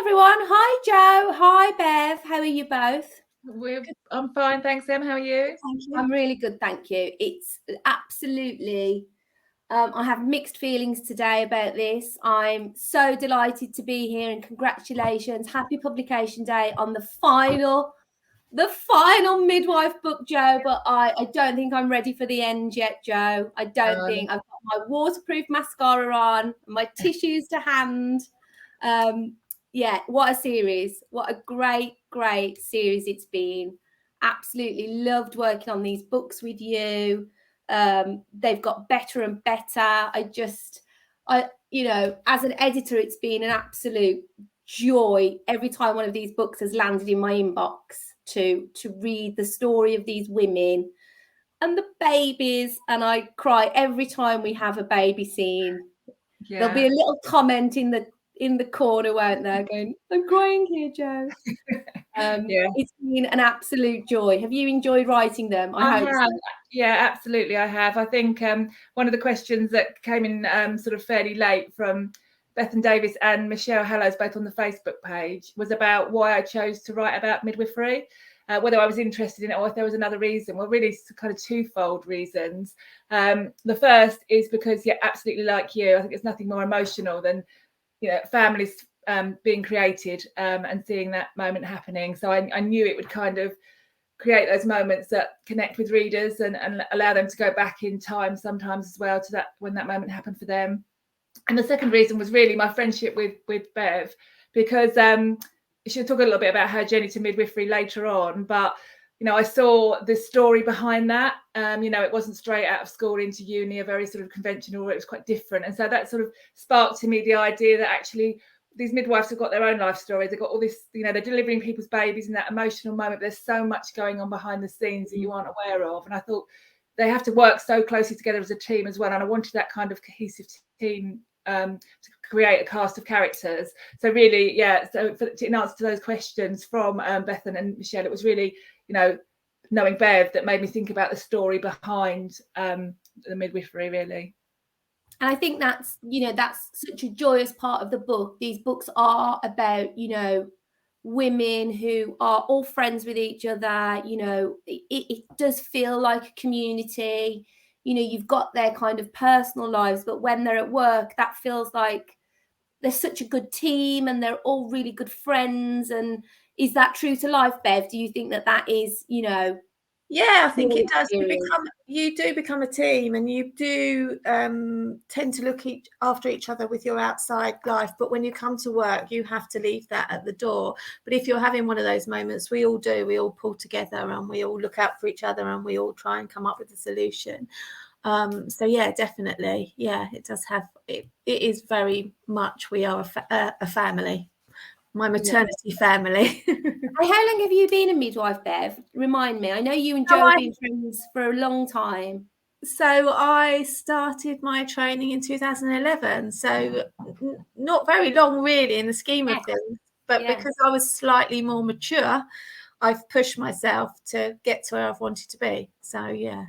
everyone. Hi, Jo. Hi, Bev. How are you both? I'm fine, thanks, Em. How are you? Thank you. I'm really good, thank you. It's absolutely, I have mixed feelings today about this. I'm so delighted to be here and congratulations. Happy publication day on the final midwife book, Jo, but I don't think I'm ready for the end yet, Jo. I don't think. I've got my waterproof mascara on, my tissues to hand. Yeah, what a series. What a great series it's been. Absolutely loved working on these books with you. They've got better and better. As an editor, it's been an absolute joy every time one of these books has landed in my inbox to read the story of these women and the babies, and I cry every time we have a baby scene. Yeah. There'll be a little comment in the corner, won't there, going, I'm crying here, Jo. It's been an absolute joy. Have you enjoyed writing them? I hope have. So. Yeah, absolutely, I have. I think one of the questions that came in sort of fairly late from Bethan Davis and Michelle Hallows, both on the Facebook page, was about why I chose to write about midwifery, whether I was interested in it or if there was another reason. Well, really kind of twofold reasons. The first is because, absolutely like you, I think there's nothing more emotional than, families being created and seeing that moment happening. So I knew it would kind of create those moments that connect with readers and allow them to go back in time sometimes as well to that when that moment happened for them. And the second reason was really my friendship with Bev, because she'll talk a little bit about her journey to midwifery later on, but I saw the story behind that. It wasn't straight out of school into uni, a very sort of conventional, it was quite different. And so that sort of sparked to me the idea that actually these midwives have got their own life story. They've got all this, they're delivering people's babies in that emotional moment. There's so much going on behind the scenes that you aren't aware of. And I thought they have to work so closely together as a team as well. And I wanted that kind of cohesive team to create a cast of characters. So really, so in answer to those questions from Bethan and Michelle, it was really, knowing Bev that made me think about the story behind the midwifery, really. And I think that's such a joyous part of the book. These books are about, women who are all friends with each other. It does feel like a community. You've got their kind of personal lives, but when they're at work, that feels like they're such a good team and they're all really good friends. And is that true to life, Bev? Do you think that is, Yeah, I think it does. You do become a team, and you do tend to look after each other with your outside life. But when you come to work, you have to leave that at the door. But if you're having one of those moments, we all do. We all pull together and we all look out for each other and we all try and come up with a solution. So yeah, definitely. Yeah, it does have. It is very much. We are a family. My maternity family. How long have you been a midwife, Bev? Remind me. I know you and Jo have been friends for a long time. So I started my training in 2011. So not very long, really, in the scheme of things. But because I was slightly more mature, I've pushed myself to get to where I've wanted to be. So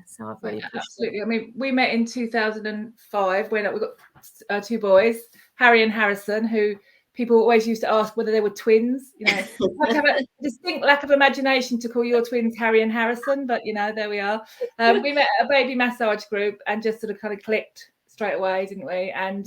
so I've really pushed. Absolutely. I mean, we met in 2005 when we got two boys, Harry and Harrison, who people always used to ask whether they were twins. You have to have a distinct lack of imagination to call your twins Harry and Harrison, but there we are. We met at a baby massage group and just sort of kind of clicked straight away, didn't we? And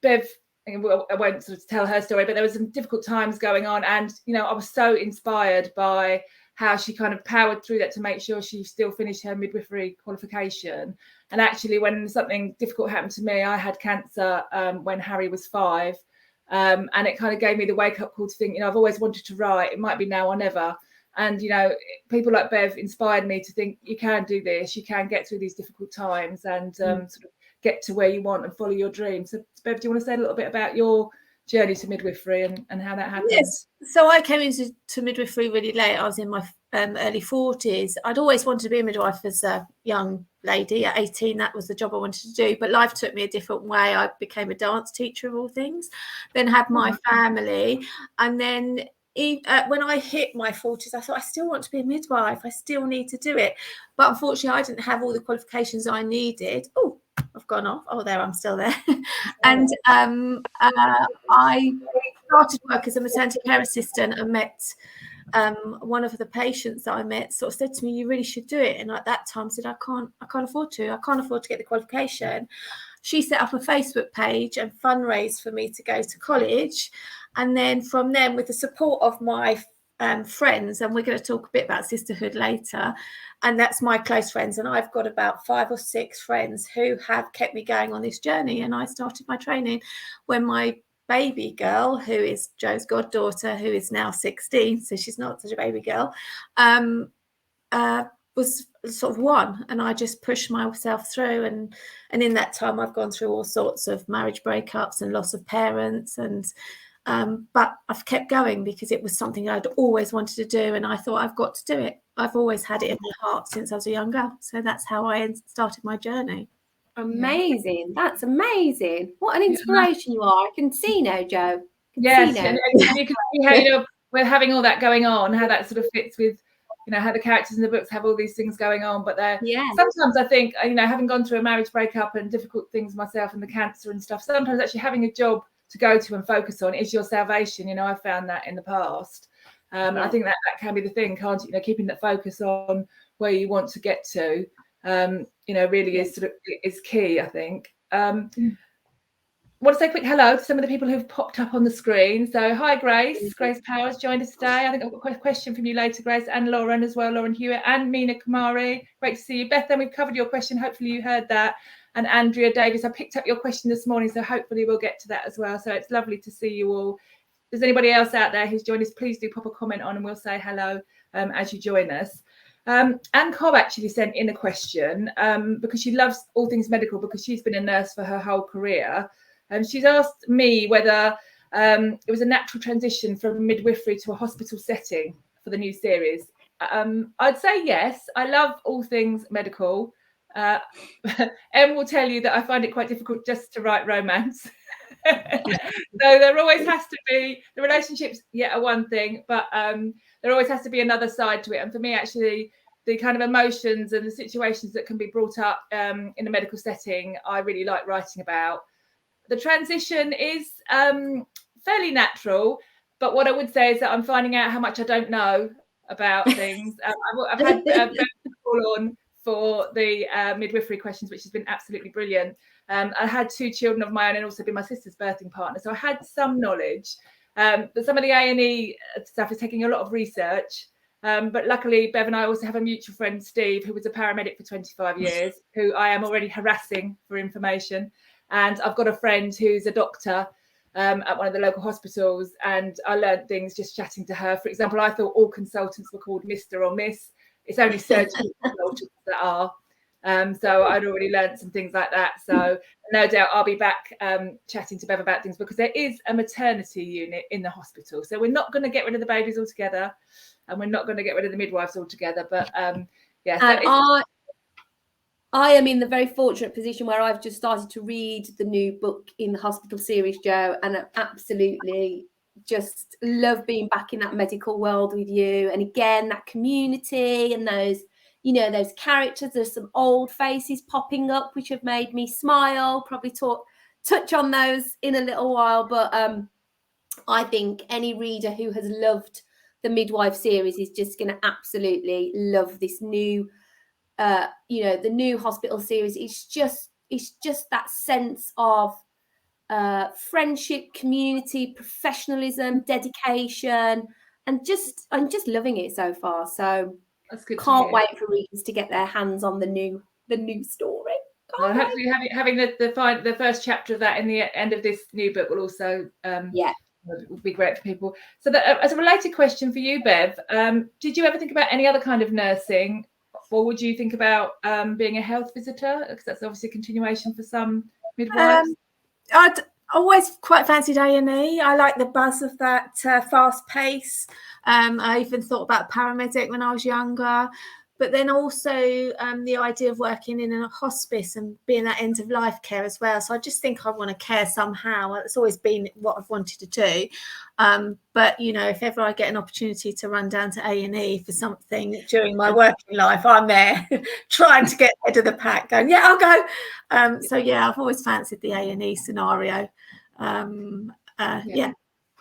Bev, I won't sort of tell her story, but there was some difficult times going on, and I was so inspired by how she kind of powered through that to make sure she still finished her midwifery qualification. And actually, when something difficult happened to me, I had cancer when Harry was 5. And it kind of gave me the wake-up call to think, I've always wanted to write. It might be now or never. And, people like Bev inspired me to think you can do this. You can get through these difficult times and sort of get to where you want and follow your dreams. So, Bev, do you want to say a little bit about your journey to midwifery and how that happened? Yes. So I came into midwifery really late. I was in my early 40s. I'd always wanted to be a midwife as a young lady. At 18, that was the job I wanted to do. But life took me a different way. I became a dance teacher of all things, then had my family. And then when I hit my 40s, I thought, I still want to be a midwife. I still need to do it. But unfortunately, I didn't have all the qualifications I needed. Oh, I've gone off. Oh, there, I'm still there. And I started work as a maternity care assistant and met one of the patients that I met sort of said to me, you really should do it. And at that time I said, I can't afford to get the qualification. She set up a Facebook page and fundraised for me to go to college. And then from then, with the support of my friends, and we're going to talk a bit about sisterhood later, and that's my close friends, and I've got about 5 or 6 friends who have kept me going on this journey. And I started my training when my baby girl, who is Jo's goddaughter, who is now 16, so she's not such a baby girl, was sort of 1, and I just pushed myself through, and in that time I've gone through all sorts of marriage breakups and loss of parents, and but I've kept going because it was something I'd always wanted to do, and I thought I've got to do it. I've always had it in my heart since I was a young girl, so that's how I started my journey. Amazing. That's amazing. What an inspiration you are. I can see now, Jo. Yes, and you can see how we're having all that going on, how that sort of fits with how the characters in the books have all these things going on, but they're sometimes I think having gone through a marriage breakup and difficult things myself and the cancer and stuff, sometimes actually having a job to go to and focus on is your salvation. I found that in the past. I think that can be the thing, can't it? Keeping that focus on where you want to get to really is key, I think. I want to say a quick hello to some of the people who've popped up on the screen. So hi, Grace. Grace Powers joined us today. I think I've got a question from you later, Grace, and Lauren as well, Lauren Hewitt and Mina Kumari. Great to see you. Beth, then we've covered your question. Hopefully you heard that. And Andrea Davis, I picked up your question this morning, so hopefully we'll get to that as well. So it's lovely to see you all. If there's anybody else out there who's joined us, please do pop a comment on and we'll say hello as you join us. Anne Cobb actually sent in a question because she loves all things medical because she's been a nurse for her whole career. She's asked me whether it was a natural transition from midwifery to a hospital setting for the new series. I'd say yes. I love all things medical. Em will tell you that I find it quite difficult just to write romance. So there always has to be the relationships, are one thing, but there always has to be another side to it. And for me, actually, the kind of emotions and the situations that can be brought up in a medical setting, I really like writing about. The transition is fairly natural, but what I would say is that I'm finding out how much I don't know about things. I've had call on for the midwifery questions, which has been absolutely brilliant. I had 2 children of my own and also been my sister's birthing partner, so I had some knowledge. But some of the A&E stuff is taking a lot of research. But luckily, Bev and I also have a mutual friend, Steve, who was a paramedic for 25 years, who I am already harassing for information. And I've got a friend who's a doctor at one of the local hospitals, and I learned things just chatting to her. For example, I thought all consultants were called Mr. or Miss. It's only surgical consultants that are. So I'd already learned some things like that. So no doubt I'll be back chatting to Bev about things because there is a maternity unit in the hospital. So we're not going to get rid of the babies altogether, and we're not going to get rid of the midwives altogether. But so I am in the very fortunate position where I've just started to read the new book in the hospital series, Jo, and I absolutely just love being back in that medical world with you. And again, that community and those, those characters. There's some old faces popping up, which have made me smile. Probably touch on those in a little while. But I think any reader who has loved the Midwife series is just going to absolutely love this new the new hospital series. It's just that sense of friendship, community, professionalism, dedication, and I'm just loving it so far. So that's good. Can't wait for readers to get their hands on the new story. Hopefully having the first chapter of that in the end of this new book will also would be great for people. So as a related question for you, Bev, did you ever think about any other kind of nursing? Or would you think about being a health visitor? Because that's obviously a continuation for some midwives. I'd always quite fancied A&E. I like the buzz of that fast pace. I even thought about paramedic when I was younger. But then also the idea of working in a hospice and being that end of life care as well. So I just think I want to care somehow. It's always been what I've wanted to do. But, if ever I get an opportunity to run down to A&E for something during my working life, I'm there trying to get ahead of the pack going, I'll go. So, I've always fancied the A&E scenario.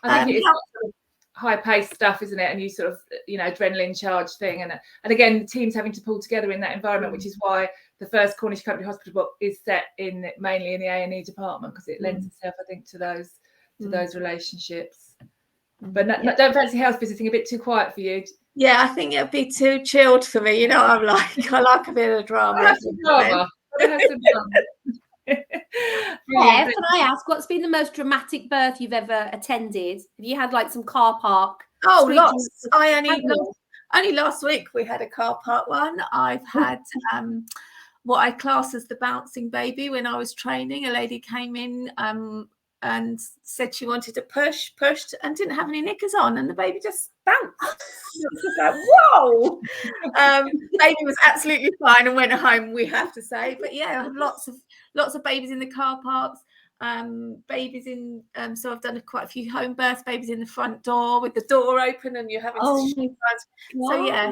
I think it's sort of high-paced stuff, isn't it? And you sort of, adrenaline charged thing. And again, the teams having to pull together in that environment, which is why the first Cornish Country Hospital book is set mainly in the A&E department, because it lends itself, I think, to those relationships. But don't fancy house visiting a bit too quiet for you? Yeah, I think it'd be too chilled for me. I like a bit of drama. Have some drama. Can I ask, what's been the most dramatic birth you've ever attended? Have you had like some car park? Oh, lots. Only last week we had a car park one. I've had what I class as the bouncing baby. When I was training, a lady came in and said she wanted to pushed and didn't have any knickers on, and the baby just bounced. It was just like, whoa. Baby was absolutely fine and went home, we have to say. But yeah, I have lots of babies in the car parks. Babies in so I've done quite a few home births, babies in the front door with the door open and you're having to so yeah,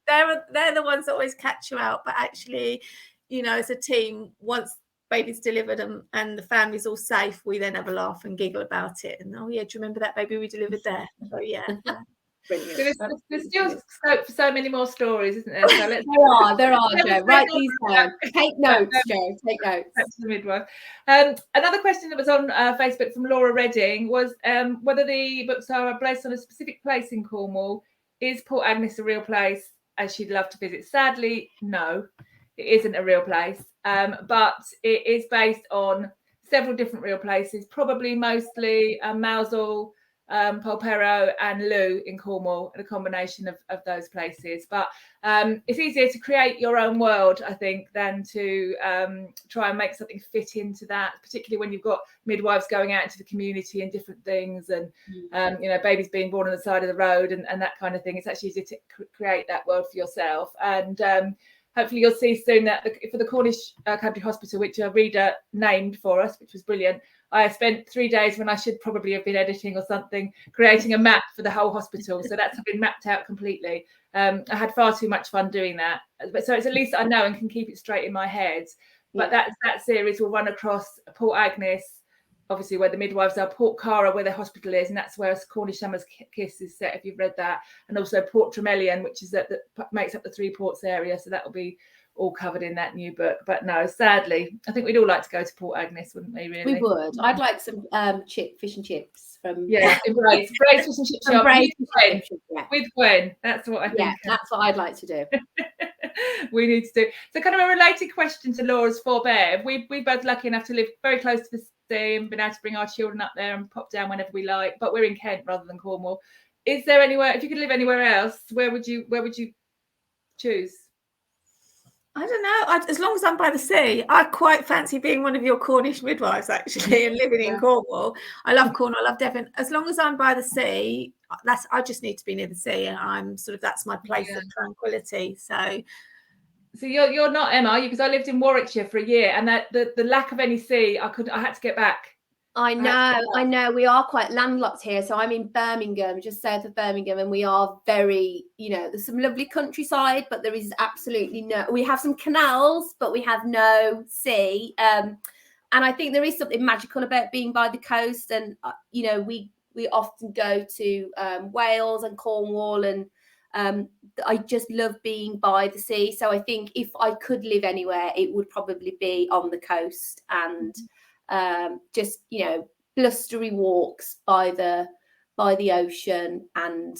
they're the ones that always catch you out. But actually, as a team, once baby's delivered and the family's all safe, we then have a laugh and giggle about it. And do you remember that baby we delivered there? So yeah. Brilliant. So there's still scope for so many more stories, isn't there? So there are, Jo. Write these down. Take notes, Jo. Take notes. That's the midwife. Another question that was on Facebook from Laura Redding was whether the books are based on a specific place in Cornwall. Is Port Agnes a real place, as she'd love to visit? Sadly, no, it isn't a real place, but it is based on several different real places, probably mostly Mousehole, Polperro and Loo in Cornwall, and a combination of those places. But it's easier to create your own world, I think, than to try and make something fit into that, particularly when you've got midwives going out into the community and different things, and babies being born on the side of the road and that kind of thing. It's actually easier to create that world for yourself. And hopefully you'll see soon that for the Cornish Country Hospital, which a reader named for us, which was brilliant, I spent 3 days, when I should probably have been editing or something, creating a map for the whole hospital. So that's been mapped out completely. I had far too much fun doing that. But so it's at least I know and can keep it straight in my head. But that series will run across Port Agnes, obviously where the midwives are, Port Cara, where the hospital is, and that's where Cornish Summer's Kiss is set, if you've read that, and also Port Tremelian, which is that makes up the Three Ports area. So that will be all covered in that new book. But no, sadly, I think we'd all like to go to Port Agnes, wouldn't we? Really, we would. I'd like some fish and chips from Brace fish and chip shop with Gwen. That's what I think. Yeah, that's what I'd like to do. We need to do. So kind of a related question to Laura's for Bev. We're both lucky enough to live very close to the sea and been able to bring our children up there and pop down whenever we like, but we're in Kent rather than Cornwall. Is there anywhere, if you could live anywhere else, where would you choose? I don't know. As long as I'm by the sea, I quite fancy being one of your Cornish midwives, actually, and living in Cornwall. I love Cornwall. I love Devon. As long as I'm by the sea, I just need to be near the sea, and that's my place of tranquility. So you're not, Emma, because I lived in Warwickshire for a year, and that the lack of any sea, I had to get back. I know. We are quite landlocked here. So I'm in Birmingham, just south of Birmingham, and we are very, there's some lovely countryside, but there is absolutely we have some canals, but we have no sea. And I think there is something magical about being by the coast. And, we often go to Wales and Cornwall, and I just love being by the sea. So I think if I could live anywhere, it would probably be on the coast, and just blustery walks by the ocean, and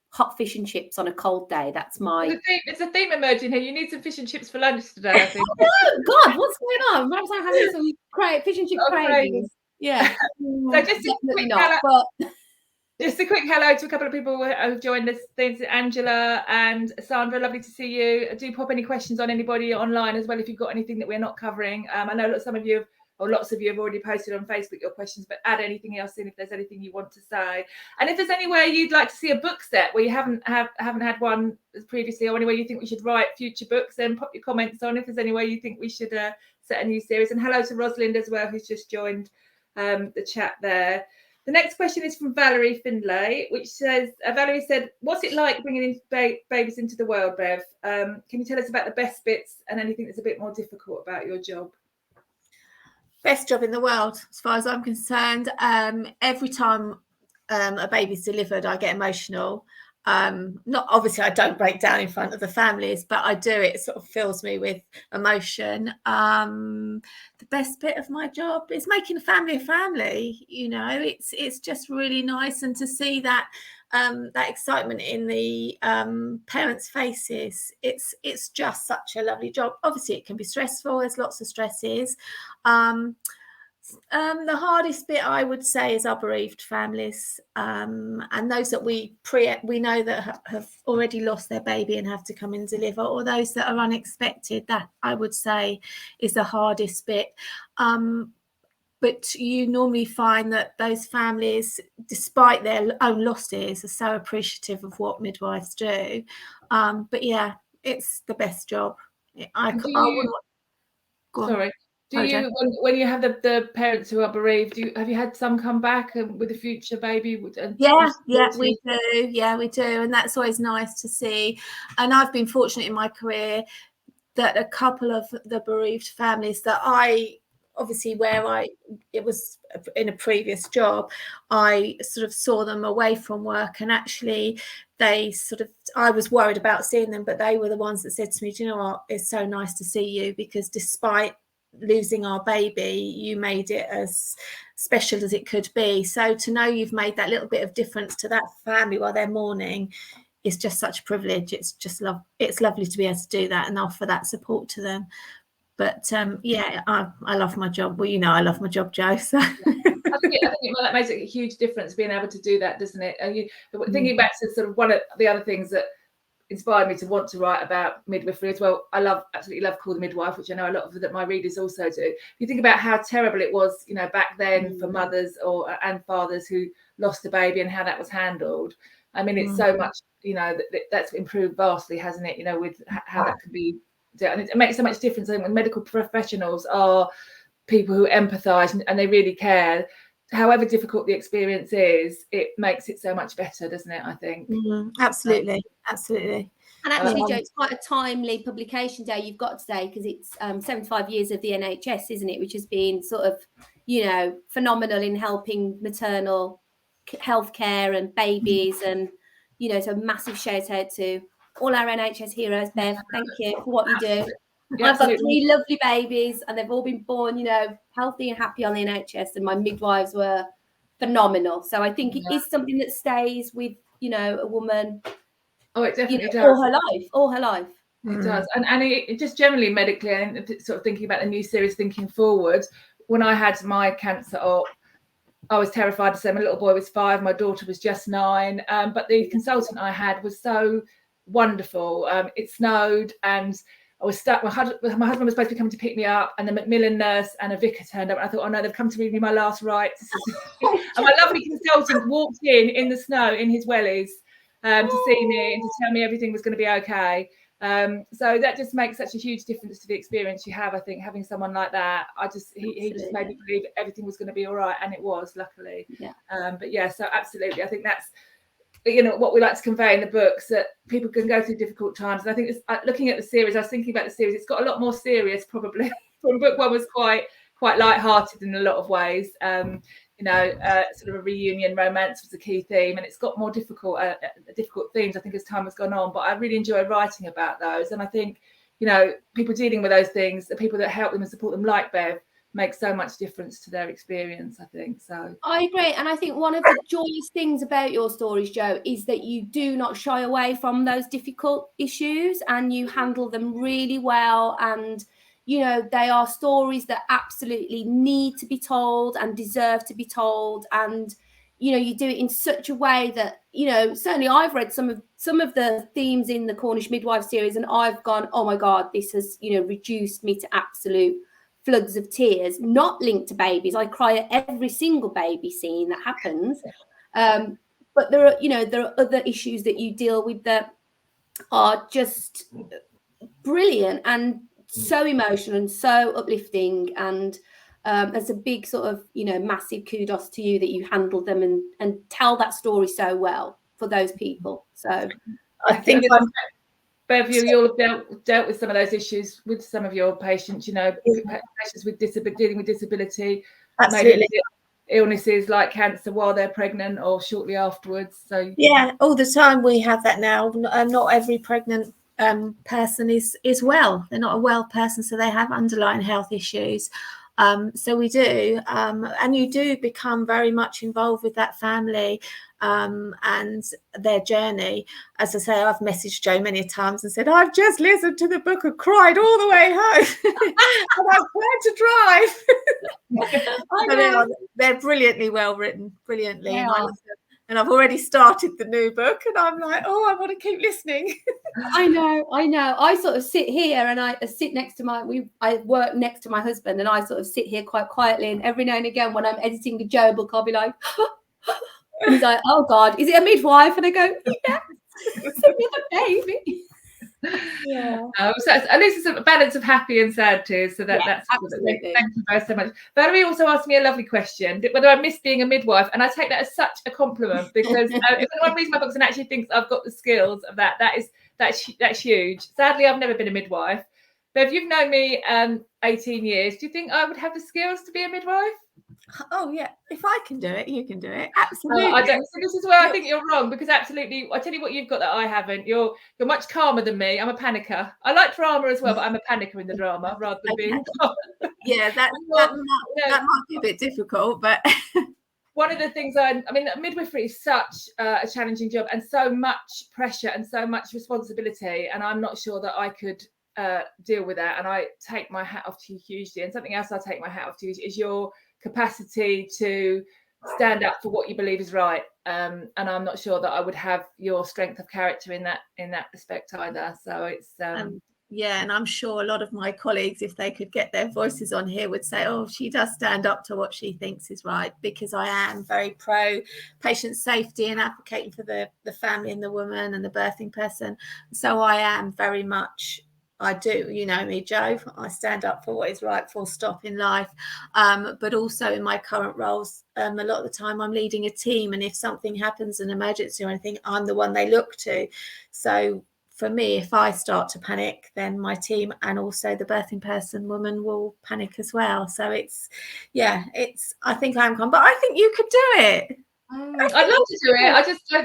hot fish and chips on a cold day. That's my it's a theme emerging here. You need some fish and chips for lunch today, I think. Oh God, what's going on? Perhaps I'm having some fish and chip cravings. Yeah. So just a quick hello to a couple of people who have joined us. Thanks, Angela and Sandra. Lovely to see you. Do pop any questions on anybody online as well if you've got anything that we're not covering. I know lots of you have already posted on Facebook your questions, but add anything else in if there's anything you want to say. And if there's anywhere you'd like to see a book set where you haven't had one previously, or anywhere you think we should write future books, then pop your comments on. If there's anywhere you think we should set a new series. And hello to Rosalind as well, who's just joined the chat there. The next question is from Valerie Findlay, which says, Valerie said, what's it like bringing in babies into the world, Bev? Can you tell us about the best bits and anything that's a bit more difficult about your job? Best job in the world, as far as I'm concerned. Every time a baby's delivered, I get emotional. Not obviously I don't break down in front of the families, but I do. It sort of fills me with emotion. The best bit of my job is making a family. You know, it's just really nice, and to see that that excitement in the parents' faces. It's just such a lovely job. Obviously, it can be stressful. There's lots of stresses. The hardest bit, I would say, is our bereaved families, and those that we know that have already lost their baby and have to come and deliver, or those that are unexpected. That, I would say, is the hardest bit. But you normally find that those families, despite their own losses, are so appreciative of what midwives do. But yeah, it's the best job. Sorry. Do you, when you have the parents who are bereaved, have you had some come back with a future baby? Yeah, we do. Yeah, we do. And that's always nice to see. And I've been fortunate in my career that a couple of the bereaved families that obviously it was in a previous job, I sort of saw them away from work, and actually I was worried about seeing them, but they were the ones that said to me, do you know what, it's so nice to see you, because despite losing our baby, you made it as special as it could be. So to know you've made that little bit of difference to that family while they're mourning is just such a privilege. It's just it's lovely to be able to do that and offer that support to them. But yeah, I love my job. Well, you know, I love my job, Jo. So I think that makes a huge difference, being able to do that, doesn't it? Thinking back to sort of one of the other things that inspired me to want to write about midwifery as well. I absolutely love Call the Midwife, which I know a lot of my readers also do. If you think about how terrible it was, you know, back then for mothers and fathers who lost a baby and how that was handled. I mean, it's so much, you know, that's improved vastly, hasn't it? You know, with how that can be done. And it makes so much difference. I think when medical professionals are people who empathise and they really care, however difficult the experience is, it makes it so much better, doesn't it? I think. Absolutely. And actually, Jo, it's quite a timely publication day you've got today, because it's 75 years of the NHS, isn't it? Which has been sort of, you know, phenomenal in helping maternal healthcare and babies, and, you know, so massive shout out to all our NHS heroes. Bev, thank you for what you do. Yeah, I've got 3 lovely babies, and they've all been born, you know, healthy and happy on the NHS, and my midwives were phenomenal. So I think it is something that stays with, you know, a woman. Oh, it definitely does. All her life. It does. And it just generally medically, and sort of thinking about the new series, thinking forward, when I had my cancer up, I was terrified to say my little boy was 5, my daughter was just 9. But the consultant I had was so wonderful. It snowed and I was stuck. My husband was supposed to be coming to pick me up, and the Macmillan nurse and a vicar turned up. And I thought, oh no, they've come to read me my last rites. And my lovely consultant walked in the snow in his wellies to see me and to tell me everything was going to be okay. So that just makes such a huge difference to the experience you have. I think having someone like that, he just made me believe everything was going to be all right, and it was, luckily. Yeah. But yeah, so absolutely, I think that's, you know, what we like to convey in the books, that people can go through difficult times. And I think looking at the series, I was thinking about the series, it's got a lot more serious probably. From book 1 was quite light-hearted in a lot of ways. You know, sort of a reunion romance was a key theme, and it's got more difficult themes, I think, as time has gone on. But I really enjoy writing about those, and I think, you know, people dealing with those things, the people that help them and support them, like Bev, makes so much difference to their experience, I think. So I agree. And I think one of the joyous things about your stories, Jo, is that you do not shy away from those difficult issues, and you handle them really well. And, you know, they are stories that absolutely need to be told and deserve to be told. And, you know, you do it in such a way that, you know, certainly I've read some of the themes in the Cornish Midwives series, and I've gone, oh my God, this has, you know, reduced me to absolute floods of tears, not linked to babies. I cry at every single baby scene that happens. But there are other issues that you deal with that are just brilliant and so emotional and so uplifting. And there's a big sort of, you know, massive kudos to you that you handled them and tell that story so well for those people. So I think Bev, you'll have dealt with some of those issues with some of your patients, you know, patients with dealing with disability. Absolutely. Maybe illnesses like cancer while they're pregnant or shortly afterwards. So yeah, all the time we have that now. Not every pregnant person is well. They're not a well person, so they have underlying health issues. So we do, and you do become very much involved with that family and their journey. As I say, I've messaged Jo many times and said, I've just listened to the book and cried all the way home and I've learned to drive. I know. They're brilliantly well written, brilliantly. And I've already started the new book and I'm like, oh, I want to keep listening. I know. I sort of sit here and I sit next to I work next to my husband and I sort of sit here quite quietly, and every now and again when I'm editing a Jo book, I'll be like, and he's like, oh God, is it a midwife? And I go, yes, it's another baby. Yeah. So at least it's a balance of happy and sad tears. So that's absolutely. Thank you both so much. Valerie also asked me a lovely question: whether I miss being a midwife, and I take that as such a compliment because if anyone reads my books and actually thinks I've got the skills of that's huge. Sadly, I've never been a midwife. But if you've known me 18 years, do you think I would have the skills to be a midwife? Oh yeah, if I can do it, you can do it. Absolutely. I don't. So this is where I think you're wrong, because absolutely, I tell you what, you've got that I haven't. You're much calmer than me. I'm a panicker. I like drama as well, but I'm a panicker in the drama rather than being. Yeah, that might be a bit difficult, but. One of the things I mean, midwifery is such a challenging job and so much pressure and so much responsibility, and I'm not sure that I could deal with that. And I take my hat off to you hugely. And something else I take my hat off to you is your capacity to stand up for what you believe is right. And I'm not sure that I would have your strength of character in that respect either. So it's yeah, and I'm sure a lot of my colleagues, if they could get their voices on here, would say, oh, she does stand up to what she thinks is right, because I am very pro patient safety and advocating for the family and the woman and the birthing person. So I am very much, I do, you know me, Jo, I stand up for what is right, full stop, in life. But also in my current roles, a lot of the time I'm leading a team, and if something happens, an emergency or anything, I'm the one they look to. So for me, if I start to panic, then my team and also the birthing person, woman, will panic as well. So I think I'm calm, but I think you could do it. I'd love to do it.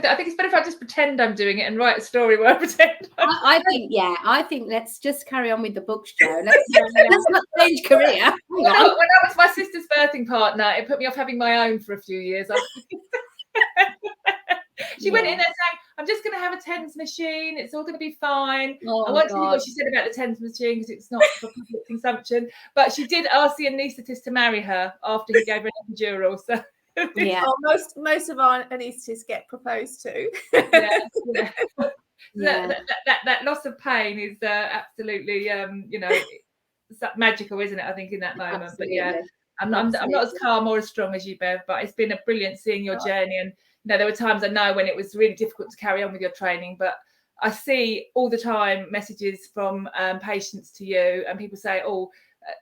I think it's better if I just pretend I'm doing it and write a story where I pretend. I think let's just carry on with the books, Jo. Let's not change career. When I was my sister's birthing partner, it put me off having my own for a few years. She went in there saying, I'm just going to have a TENS machine. It's all going to be fine. I won't tell you what she said about the TENS machine because it's not for public consumption. But she did ask the anaesthetist to marry her after he gave her an epidural. So yeah, most of our anaesthetists get proposed to. That loss of pain is absolutely magical, isn't it? I think in that moment. Absolutely. But yeah, I'm not as calm or as strong as you, Bev. But it's been a brilliant seeing your journey, and there were times I know when it was really difficult to carry on with your training, but I see all the time messages from patients to you, and people say,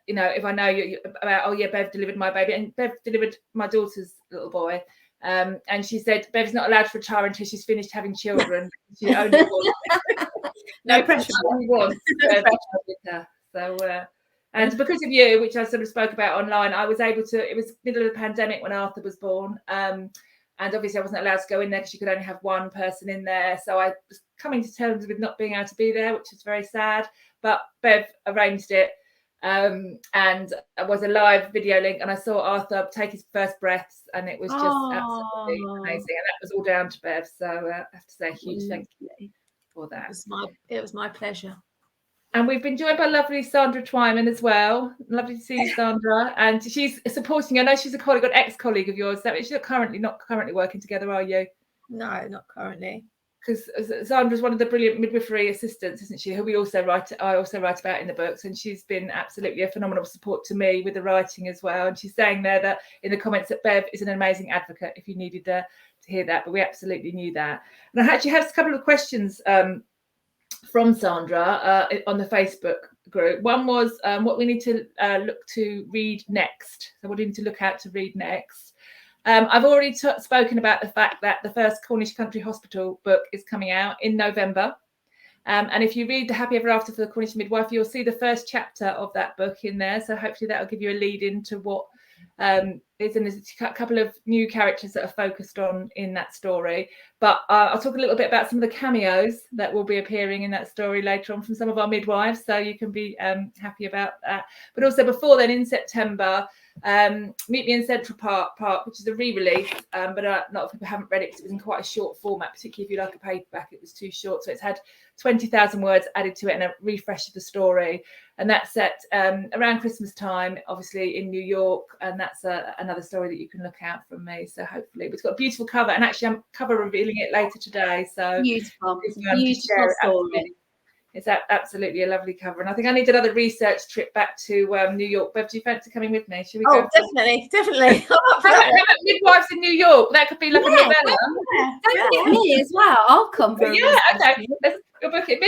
if I know you about, Bev delivered my baby, and Bev delivered my daughter's little boy. And she said, Bev's not allowed to retire until she's finished having children. She only wants no pressure. Only wants with her. So, and because of you, which I sort of spoke about online, I was able to, it was middle of the pandemic when Arthur was born. And obviously I wasn't allowed to go in there because you could only have one person in there. So I was coming to terms with not being able to be there, which is very sad. But Bev arranged it. And it was a live video link, and I saw Arthur take his first breaths, and it was just absolutely amazing. And that was all down to Bev. So I have to say a huge thank you for that. It was my pleasure. And we've been joined by lovely Sandra Twyman as well. Lovely to see you, Sandra. And she's supporting. I know she's an ex-colleague of yours. So she's not currently working together, are you? No, not currently. Because Sandra's one of the brilliant midwifery assistants, isn't she? Who I also write about in the books, and she's been absolutely a phenomenal support to me with the writing as well. And she's saying there that in the comments that Bev is an amazing advocate. If you needed to hear that, but we absolutely knew that. And I actually have a couple of questions from Sandra on the Facebook group. One was what we need to look to read next. So what do we need to look out to read next? I've already spoken about the fact that the first Cornish Country Hospital book is coming out in November. And if you read The Happy Ever After for the Cornish Midwife, you'll see the first chapter of that book in there. So hopefully that will give you a lead into what There's a couple of new characters that are focused on in that story. But I'll talk a little bit about some of the cameos that will be appearing in that story later on from some of our midwives, so you can be happy about that. But also before then, in September, Meet Me in Central Park, which is a re-release, but not if people haven't read it, because it was in quite a short format, particularly if you like a paperback, it was too short. So it's had 20,000 words added to it and a refresh of the story. And that's set around Christmas time, obviously in New York. And that's another story that you can look out from me. So hopefully, it's got a beautiful cover. And actually, I'm cover revealing it later today. So beautiful story. It's absolutely a lovely cover. And I think I need another research trip back to New York. Bev, do you fancy coming with me? Should we go? Definitely. How about Midwives in New York? That could be like a novella. Don't get me as well. I'll come for okay. Let's go book it.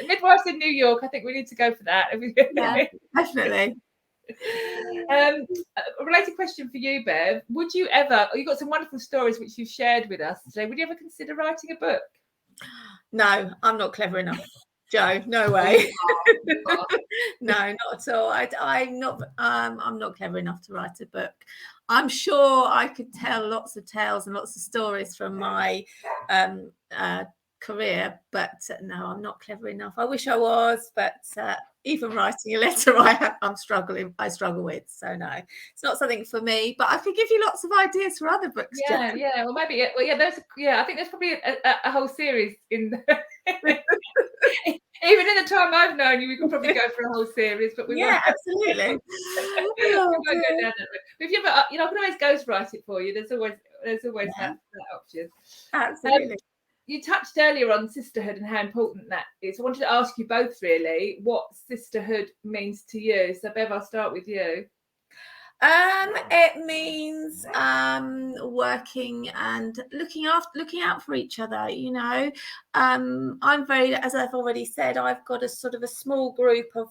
Midwives in New York. I think we need to go for that. Yeah, definitely. A related question for you, Bev. Would you ever, you've got some wonderful stories which you've shared with us today. Would you ever consider writing a book? No, I'm not clever enough, Jo. No way. No, not at all. I'm not clever enough to write a book. I'm sure I could tell lots of tales and lots of stories from my career, but no, I'm not clever enough. I wish I was, but even writing a letter, I struggle with. So no, it's not something for me. But I could give you lots of ideas for other books. Yeah. Well, maybe. I think there's probably a whole series in. Even in the time I've known you, we could probably go for a whole series. But we won't. Absolutely. We won't go down that road. But if you ever, I can always ghostwrite it for you. There's always that option. Absolutely. You touched earlier on sisterhood and how important that is. I wanted to ask you both really what sisterhood means to you. So Bev, I'll start with you. It means working and looking out for each other. You know, I'm very, as I've already said, I've got a sort of a small group of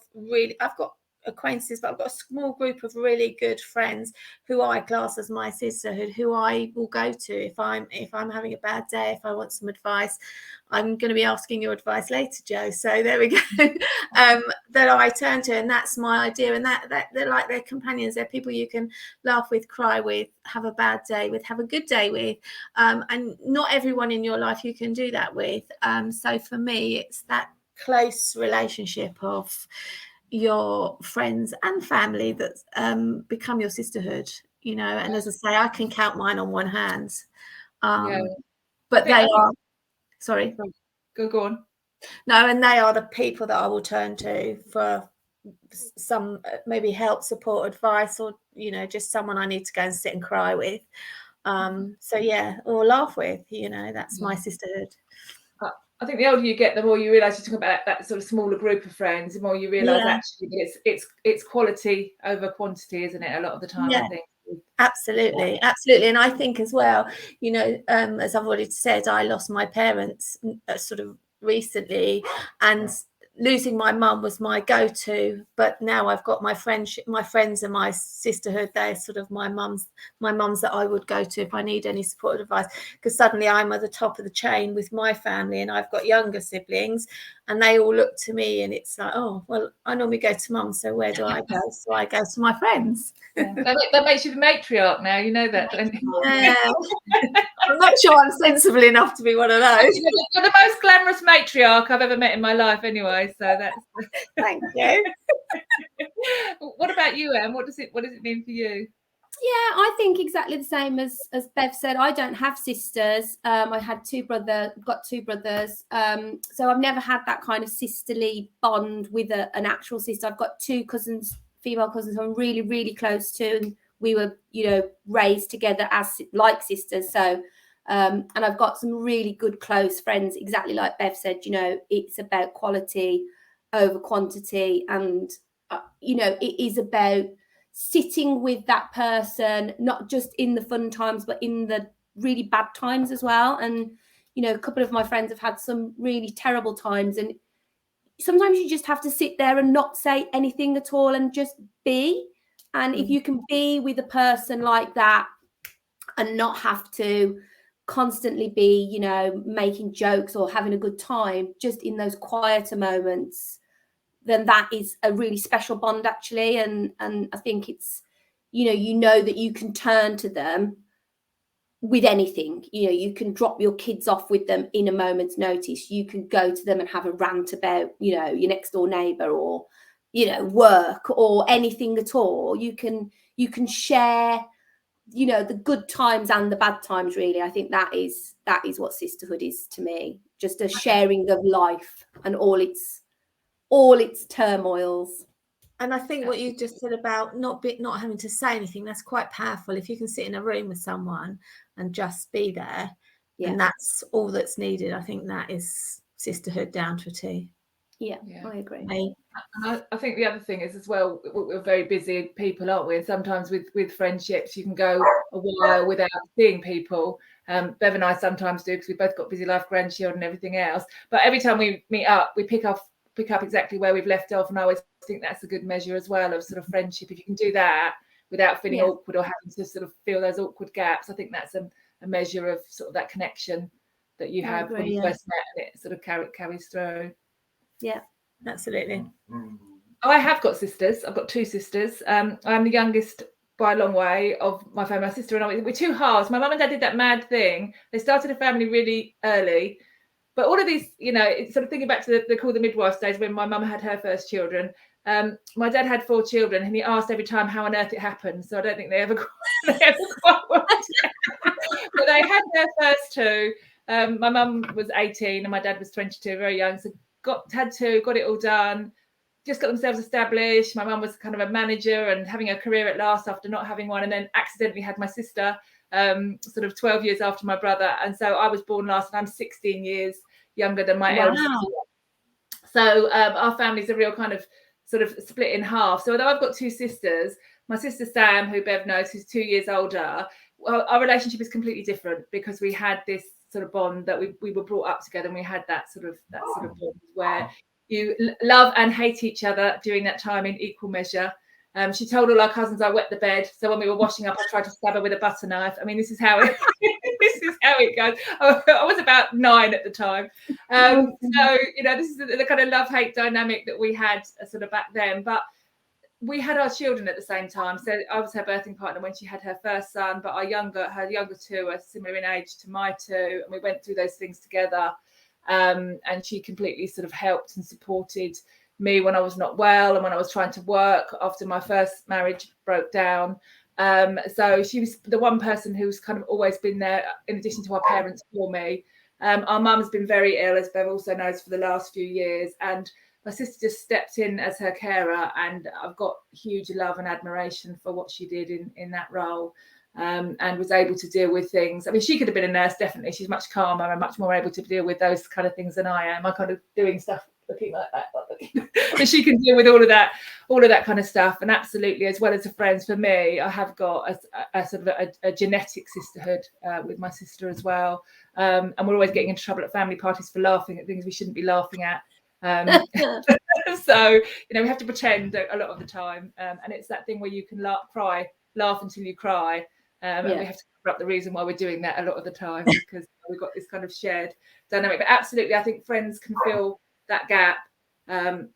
I've got acquaintances, but I've got a small group of really good friends who I class as my sisterhood, who I will go to if I'm having a bad day, if I want some advice. I'm going to be asking your advice later, Jo. So there we go. That I turn to, and that's my idea. And that they're like their companions. They're people you can laugh with, cry with, have a bad day with, have a good day with. And not everyone in your life you can do that with. So for me, it's that close relationship of your friends and family that become your sisterhood, you know. And as I say, I can count mine on one hand. But they are, sorry. Go on. No, and they are the people that I will turn to for some maybe help, support, advice, or, you know, just someone I need to go and sit and cry with. So yeah, or laugh with, you know, that's my sisterhood. I think the older you get, the more you realise, you're talking about that sort of smaller group of friends, the more you realise actually it's quality over quantity, isn't it? A lot of the time, I think. Absolutely. And I think as well, you know, as I've already said, I lost my parents sort of recently, and losing my mum was my go-to, but now I've got my friends and my sisterhood. They're sort of my mums that I would go to if I need any support or advice, because suddenly I'm at the top of the chain with my family, and I've got younger siblings, and they all look to me, and it's like, oh well, I normally go to mum, so where do I go? So I go to my friends. That makes you the matriarch now, you know that, don't you? Yeah. I'm not sure I'm sensible enough to be one of those. You're the most glamorous matriarch I've ever met in my life anyway, so that's thank you. What about you, Em? What does it mean for you? Yeah, I think exactly the same as Bev said. I don't have sisters. I had got two brothers. So I've never had that kind of sisterly bond with an actual sister. I've got two cousins, female cousins who I'm really, really close to, and we were, you know, raised together as like sisters. So and I've got some really good close friends, exactly like Bev said. You know, it's about quality over quantity, and you know, it is about sitting with that person, not just in the fun times, but in the really bad times as well. And, you know, a couple of my friends have had some really terrible times, and sometimes you just have to sit there and not say anything at all and just be. And if you can be with a person like that and not have to constantly be, you know, making jokes or having a good time, just in those quieter moments, then that is a really special bond, actually. And I think it's, you know that you can turn to them with anything. You can drop your kids off with them in a moment's notice. You can go to them and have a rant about, your next door neighbor, or, work, or anything at all. You can share, the good times and the bad times, really. I think that is what sisterhood is to me. Just a sharing of life and all its turmoils. And I think what you just said about not having to say anything, that's quite powerful. If you can sit in a room with someone and just be there, and that's all that's needed, I think that is sisterhood down to a T. Yeah. I agree. I think the other thing is as well, we're very busy people, aren't we? And sometimes with friendships, you can go a while without seeing people. Bev and I sometimes do, because we've both got busy life, grandchildren and everything else. But every time we meet up, we pick up exactly where we've left off. And I always think that's a good measure as well of sort of friendship. If you can do that without feeling awkward or having to sort of feel those awkward gaps, I think that's a measure of sort of that connection that you have when you first met, and it sort of carries through. Yeah, absolutely. I have got sisters. I've got 2 sisters. I'm the youngest by a long way of my family. My sister and I, we're 2 halves. My mum and dad did that mad thing. They started a family really early. But all of these, it's sort of thinking back to the Cornish Midwives days when my mum had her first children. My dad had 4 children, and he asked every time how on earth it happened. So I don't think they ever quite worked out. But they had their first 2. My mum was 18 and my dad was 22, very young. So had 2, got it all done, just got themselves established. My mum was kind of a manager and having a career at last after not having one, and then accidentally had my sister sort of 12 years after my brother. And so I was born last, and I'm 16 years younger than my eldest. So our family's a real kind of sort of split in half. So although I've got 2 sisters, my sister Sam, who Bev knows, who's 2 years older, well, our relationship is completely different, because we had this sort of bond that we were brought up together, and we had that sort of bond where you love and hate each other during that time in equal measure. She told all our cousins I wet the bed, so when we were washing up, I tried to stab her with a butter knife. I mean, this is how it goes. I was about 9 at the time. So this is the kind of love-hate dynamic that we had sort of back then. But we had our children at the same time. So I was her birthing partner when she had her first son, but her younger 2 are similar in age to my 2, and we went through those things together. And she completely sort of helped and supported me when I was not well and when I was trying to work after my first marriage broke down. So she was the one person who's kind of always been there, in addition to our parents, for me. Our mum's been very ill, as Bev also knows, for the last few years, and my sister just stepped in as her carer, and I've got huge love and admiration for what she did in that role, and was able to deal with things. I mean, she could have been a nurse, definitely. She's much calmer and much more able to deal with those kind of things than I am. I kind of doing stuff looking like that, but she can deal with all of that kind of stuff. And absolutely, as well as the friends, for me, I have got a sort of a genetic sisterhood with my sister as well. And we're always getting into trouble at family parties for laughing at things we shouldn't be laughing at. So we have to pretend a lot of the time, and it's that thing where you can laugh until you cry, and we have to cover up the reason why we're doing that a lot of the time, because we've got this kind of shared dynamic. But absolutely, I think friends can fill that gap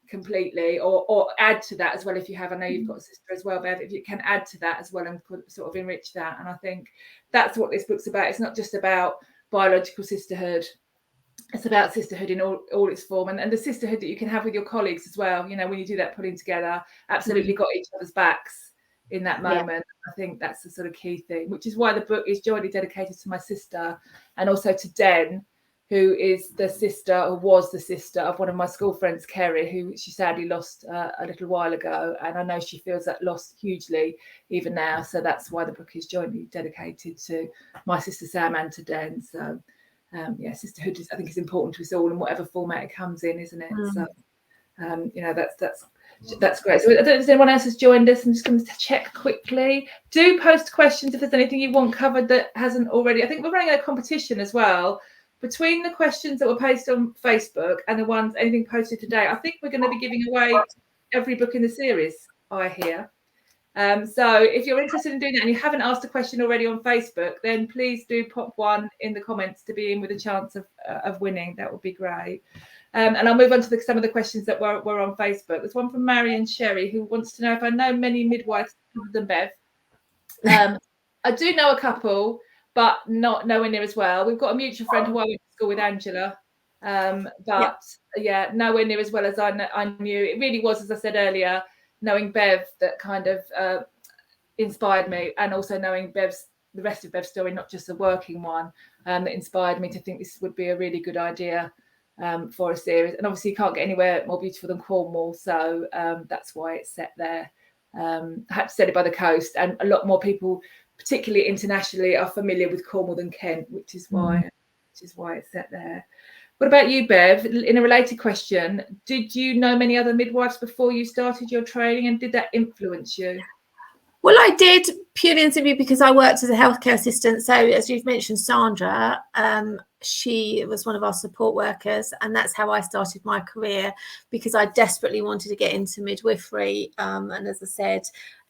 completely, or add to that as well. If you have, I know you've got a sister as well, Bev, if you can add to that as well and sort of enrich that. And I think that's what this book's about. It's not just about biological sisterhood. It's about sisterhood in all its form, and the sisterhood that you can have with your colleagues as well. When you do that pulling together, absolutely got each other's backs in that moment. I think that's the sort of key thing, which is why the book is jointly dedicated to my sister, and also to Den, who is the sister, or was the sister of one of my school friends, Kerry, who she sadly lost a little while ago. And I know she feels that loss hugely even now. So that's why the book is jointly dedicated to my sister Sam and to Den. So sisterhood I think is important to us all in whatever format it comes in, isn't it? So that's great. So I don't know if anyone else has joined us. I'm just going to check quickly. Do post questions if there's anything you want covered that hasn't already. I think we're running a competition as well between the questions that were posted on Facebook and the ones anything posted today. I think we're going to be giving away every book in the series, I hear. So if you're interested in doing that and you haven't asked a question already on Facebook, then please do pop one in the comments to be in with a chance of winning. That would be great. And I'll move on to some of the questions that were on Facebook. There's one from Marion Sherry, who wants to know if I know many midwives other than Bev. I do know a couple, but not nowhere near as well. We've got a mutual friend who I went to school with, Angela, but yeah, nowhere near as well as I knew. It really was, as I said earlier, knowing Bev that kind of inspired me, and also knowing the rest of Bev's story, not just the working one, that inspired me to think this would be a really good idea for a series. And obviously you can't get anywhere more beautiful than Cornwall, so that's why it's set there. I had to set it by the coast, and a lot more people, particularly internationally, are familiar with Cornwall than Kent, which is why it's set there. What about you, Bev? In a related question, did you know many other midwives before you started your training, and did that influence you? Well, I did purely and simply because I worked as a healthcare assistant. So as you've mentioned, Sandra, she was one of our support workers, and that's how I started my career, because I desperately wanted to get into midwifery. And as I said,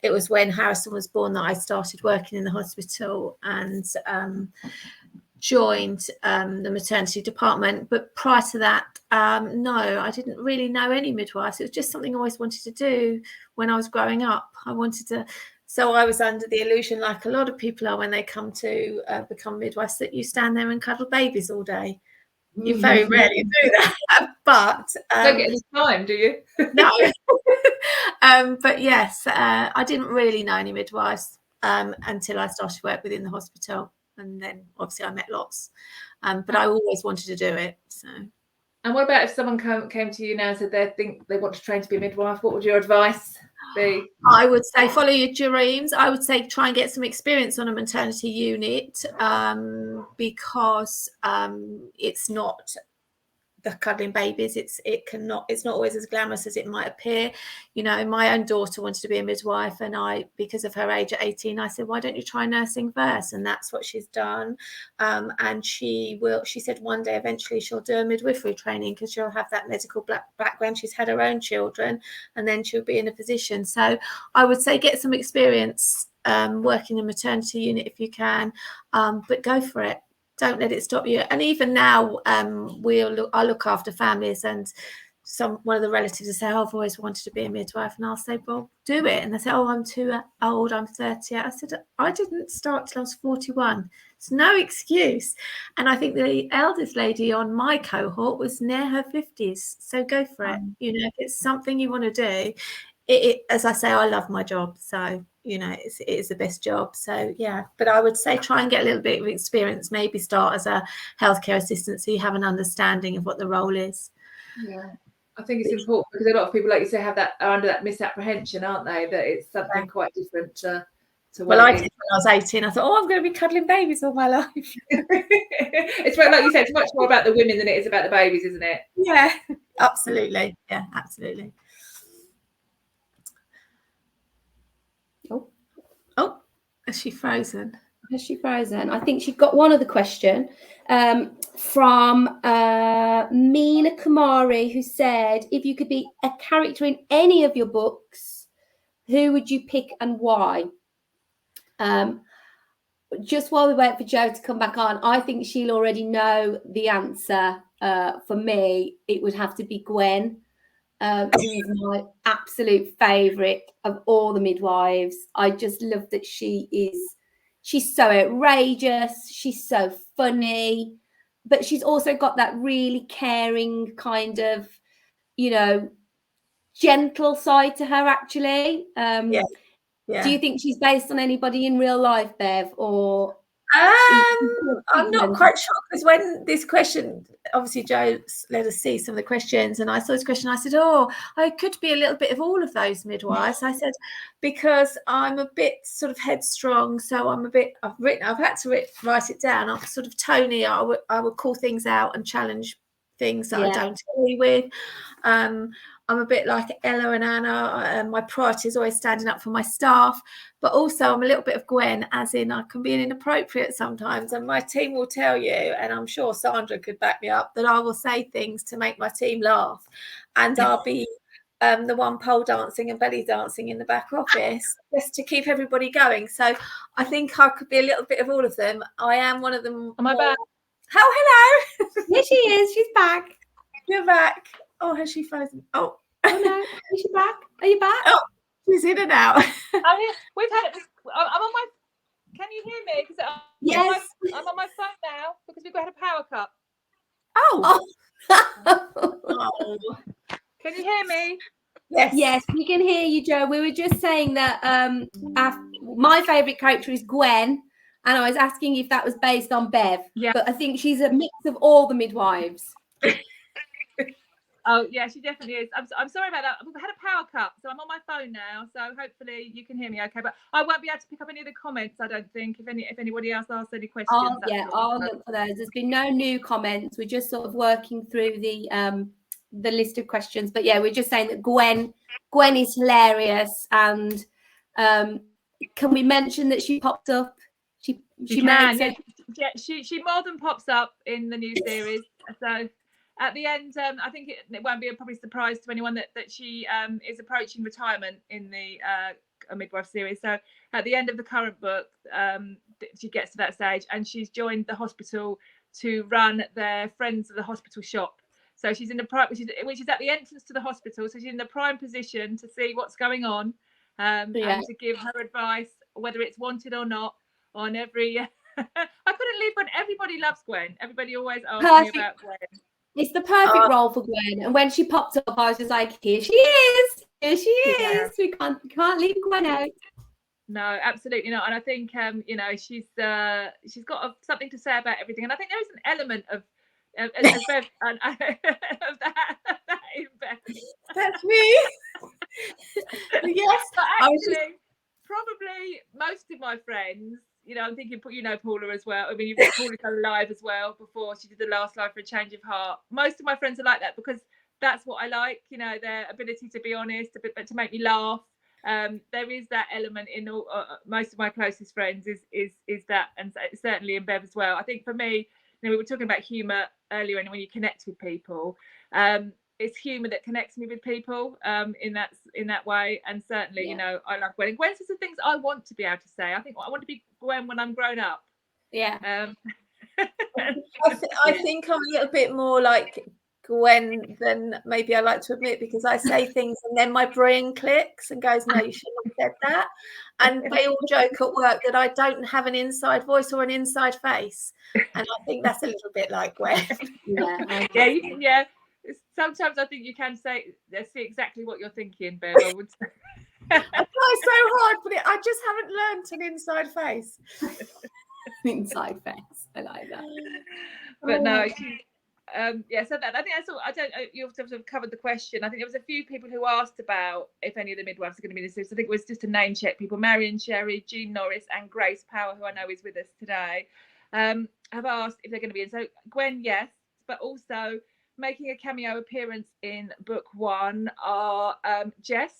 it was when Harrison was born that I started working in the hospital and joined the maternity department. But prior to that, no, I didn't really know any midwives. It was just something I always wanted to do when I was growing up. I wanted to. So I was under the illusion, like a lot of people are when they come to become midwives, that you stand there and cuddle babies all day. You very rarely do that, but don't get any time, do you? No. But yes, I didn't really know any midwives until I started work within the hospital, and then obviously I met lots. But I always wanted to do it. So. And what about if someone came to you now and said they want to train to be a midwife? What would your advice be? I would say follow your dreams. I would say try and get some experience on a maternity unit, because it's not the cuddling babies. It's not always as glamorous as it might appear. You know, my own daughter wanted to be a midwife, and I, because of her age at 18, I said, why don't you try nursing first? And that's what she's done. And she said one day eventually she'll do a midwifery training, because she'll have that medical background. She's had her own children, and then she'll be in a position. So I would say get some experience working in a maternity unit if you can, but go for it. Don't let it stop you. And even now, I look after families, and one of the relatives will say, oh, I've always wanted to be a midwife. And I'll say, well, do it. And they say, oh, I'm too old, I'm 30. I said, I didn't start till I was 41. It's no excuse. And I think the eldest lady on my cohort was near her 50s. So go for it. You know, if it's something you want to do, as I say, I love my job. So, you know, it is the best job. So, yeah, but I would say try and get a little bit of experience, maybe start as a healthcare assistant so you have an understanding of what the role is. Yeah, I think it's important, because a lot of people, like you say, are under that misapprehension, aren't they, that it's something quite different to what I did when I was 18. I thought, oh, I'm going to be cuddling babies all my life. It's like you said, it's much more about the women than it is about the babies, isn't it? Yeah, absolutely. Yeah, absolutely. Oh, is she frozen? Has she frozen? I think she got one other question from Mina Kamari, who said, if you could be a character in any of your books, who would you pick and why? Just while we wait for Jo to come back on, I think she'll already know the answer. For me, it would have to be Gwen. Who's my absolute favourite of all the midwives. I just love that she's so outrageous, she's so funny, but she's also got that really caring kind of, you know, gentle side to her, actually. Yeah. Do you think she's based on anybody in real life, Bev, or? I'm not quite sure, because when this question, obviously Jo let us see some of the questions, and I saw this question, I said, oh, I could be a little bit of all of those midwives. I said, because I'm a bit sort of headstrong, so I've had to write it down. I'm sort of Tony. I would call things out and challenge things that I don't agree with. I'm a bit like Ella and Anna. My priority is always standing up for my staff, but also I'm a little bit of Gwen, as in I can be inappropriate sometimes, and my team will tell you, and I'm sure Sandra could back me up, that I will say things to make my team laugh, and I'll be the one pole dancing and belly dancing in the back office just to keep everybody going. So I think I could be a little bit of all of them. I am one of them. Am I back? Oh, hello. Here she is. She's back. You're back. Oh, has she frozen? Oh no. Is she back? Are you back? Oh, she's in and out. Oh, yeah. We've had I'm on my. Can you hear me? Because Yes. I'm on my phone now because we've got a power cut. Oh. Can you hear me? Yes, we can hear you, Jo. We were just saying that my favourite character is Gwen, and I was asking if that was based on Bev. Yeah. But I think she's a mix of all the midwives. Oh yeah, she definitely is. I'm sorry about that. We've had a power cut, so I'm on my phone now. So hopefully you can hear me okay. But I won't be able to pick up any of the comments. I don't think if anybody else asks any questions. I'll look for those. There's been no new comments. We're just sort of working through the list of questions. But yeah, we're just saying that Gwen is hilarious, and can we mention that she popped up? She more than pops up in the new series. So. At the end, I think it won't be a probably surprise to anyone that she is approaching retirement in the midwife series. So at the end of the current book, she gets to that stage and she's joined the hospital to run their Friends of the Hospital shop. So she's in the which is at the entrance to the hospital. So she's in the prime position to see what's going on and to give her advice, whether it's wanted or not, on every. I couldn't leave Gwen. Everybody loves Gwen. Everybody always asks me about Gwen. It's the perfect role for Gwen. And when she popped up, I was just like, here she is. Here she is. We can't leave Gwen out. No, absolutely not. And I think, she's got something to say about everything. And I think there is an element of Bev, of that in Bev. That's me. Yes. But actually, probably most of my friends, I'm thinking, Paula as well. I mean, you've got Paula go live as well before she did the last live for a change of heart. Most of my friends are like that because that's what I like, their ability to be honest, but to make me laugh. There is that element in all, most of my closest friends is that, and certainly in Bev as well. I think for me, we were talking about humour earlier, and when you connect with people, it's humour that connects me with people in that way. And certainly, I love Gwen. And Gwen says the things I want to be able to say. I think I want to be Gwen when I'm grown up. Yeah. I think I'm a little bit more like Gwen than maybe I like to admit, because I say things and then my brain clicks and goes, no, you shouldn't have said that. And they all joke at work that I don't have an inside voice or an inside face. And I think that's a little bit like Gwen. Yeah. Sometimes I think you can see exactly what you're thinking, Bev. I would say. I try so hard, but I just haven't learned an inside face. Inside face. I like that. But no, so that I think that's all. You've sort of covered the question. I think there was a few people who asked about if any of the midwives are going to be in the series. I think it was just a name check people. Marion Sherry, Jean Norris, and Grace Power, who I know is with us today, have asked if they're going to be in. So Gwen, yes, but also making a cameo appearance in book 1 are Jess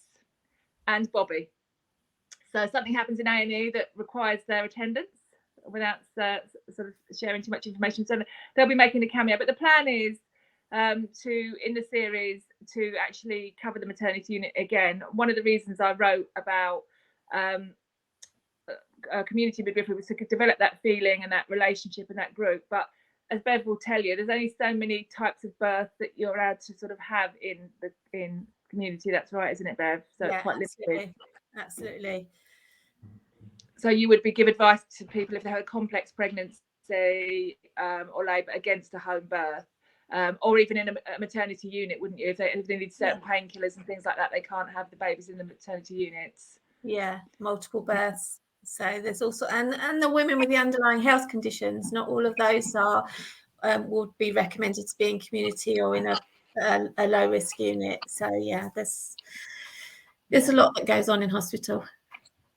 and Bobby. So something happens in A&E that requires their attendance without sort of sharing too much information. So they'll be making a cameo. But the plan is in the series to actually cover the maternity unit again. One of the reasons I wrote about community midwifery was to develop that feeling and that relationship and that group. But as Bev will tell you, there's only so many types of birth that you're allowed to sort of have in community. That's right, isn't it, Bev? So it's quite limited. Absolutely. So you would give advice to people if they had a complex pregnancy or labour against a home birth, or even in a maternity unit, wouldn't you? If they need certain painkillers and things like that, they can't have the babies in the maternity units. Yeah, multiple births. So there's also and the women with the underlying health conditions. Not all of those would be recommended to be in community or in a low risk unit. So yeah, there's a lot that goes on in hospital.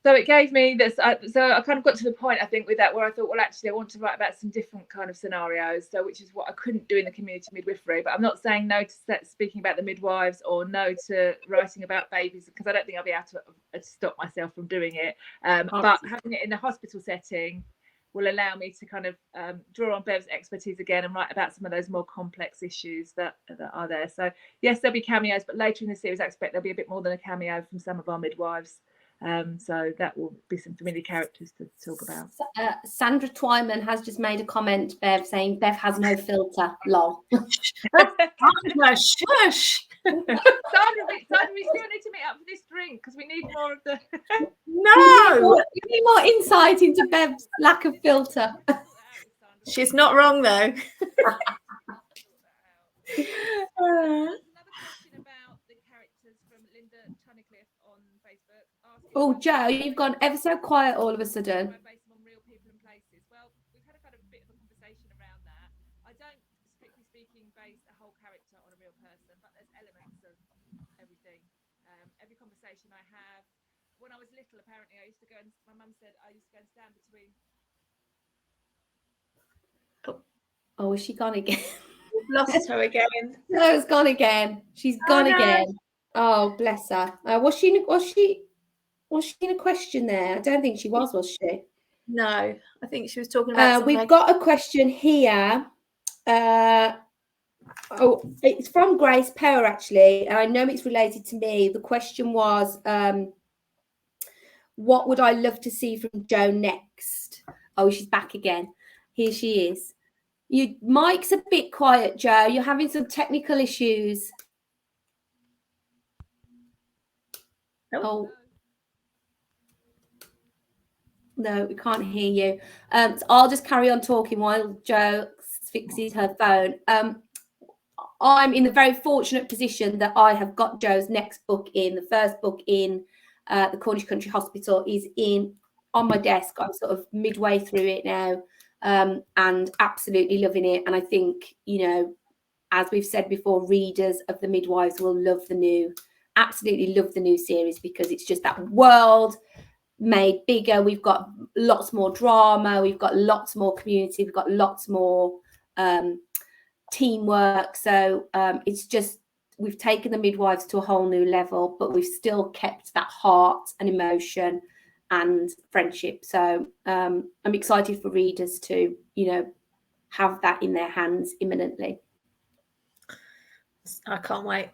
So it gave me this. So I kind of got to the point, I think, with that where I thought, well, actually, I want to write about some different kind of scenarios. So which is what I couldn't do in the community midwifery. But I'm not saying no to speaking about the midwives or no to writing about babies, because I don't think I'll be able to stop myself from doing it. But having it in a hospital setting will allow me to kind of draw on Bev's expertise again and write about some of those more complex issues that are there. So yes, there'll be cameos, but later in the series, I expect there'll be a bit more than a cameo from some of our midwives. So that will be some familiar characters to talk about. Sandra Twyman has just made a comment, Bev, saying Bev has no filter. Lol. No, shush. Sandra, we still need to meet up for this drink because we need more of the. No, you need more insight into Bev's lack of filter. she's not wrong though. Another question about the characters from Linda Tunnicliffe on Facebook. Oh, Jo, you've gone ever so quiet all of a sudden. Based on real people and places. Well, we've had a kind of bit of a conversation around that. I don't, strictly speaking, base a whole character on a real person, but there's elements of everything. Every conversation I have. When I was little, apparently, I used to go and my mum said I used to go and stand between. Oh, is she gone again? We've lost her again. No, it's gone again. She's gone again. Oh, bless her. Was she in a question there? I don't think she was she? No, I think she was talking about. We've got a question here. It's from Grace Power actually, and I know it's related to me. The question was, what would I love to see from Jo next? Oh, she's back again. Here she is. Your mic's a bit quiet, Jo. You're having some technical issues. Oh. No, we can't hear you. So I'll just carry on talking while Jo fixes her phone. I'm in the very fortunate position that I have got Jo's next book in. The first book in the Cornish Country Hospital is on my desk. I'm sort of midway through it now, and absolutely loving it. And I think, as we've said before, readers of the Midwives will absolutely love the new series, because it's just that world made bigger. We've got lots more drama, we've got lots more community, we've got lots more teamwork. So it's just, we've taken the Midwives to a whole new level, but we've still kept that heart and emotion and friendship. So I'm excited for readers to have that in their hands imminently. I can't wait.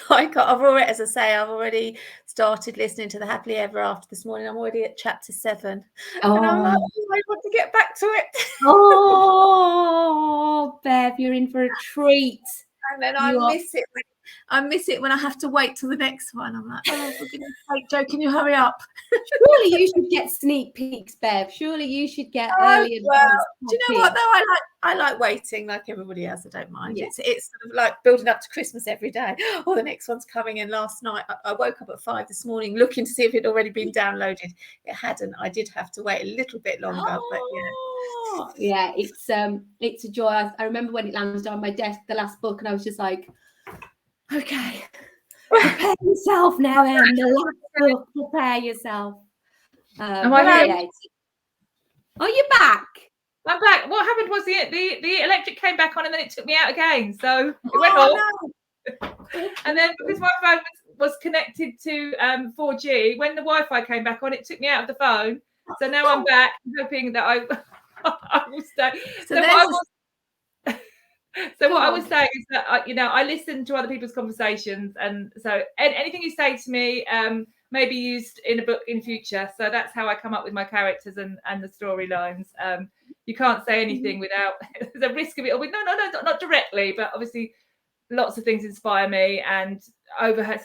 I've already started listening to the Happily Ever After this morning. I'm already at chapter 7. Oh. And I'm like, I want to get back to it. Oh, Bev, you're in for a treat. And then I miss it when I have to wait till the next one. I'm like, oh, for goodness sake, Jo, can you hurry up? Surely you should get sneak peeks, Bev. Surely you should get early advance. Well, do you know what though? I like waiting like everybody else. I don't mind. Yeah. It's sort of like building up to Christmas every day. Oh, the next one's coming. And last night I woke up at 5 this morning looking to see if it had already been downloaded. It hadn't. I did have to wait a little bit longer, but yeah, it's a joy. I remember when it landed on my desk, the last book, and I was just like, okay, prepare yourself now, Em. The last book, prepare yourself. Are you back? I'm back. What happened was the electric came back on and then it took me out again. So it went off. No. And then because my phone was connected to 4G, when the Wi-Fi came back on, it took me out of the phone. So now I'm back, hoping that I will stay. So what I was saying is that I listen to other people's conversations, and so anything you say to me may be used in a book in future. So that's how I come up with my characters and the storylines. You can't say anything without there's a risk of it. No, not directly, but obviously lots of things inspire me, and overheard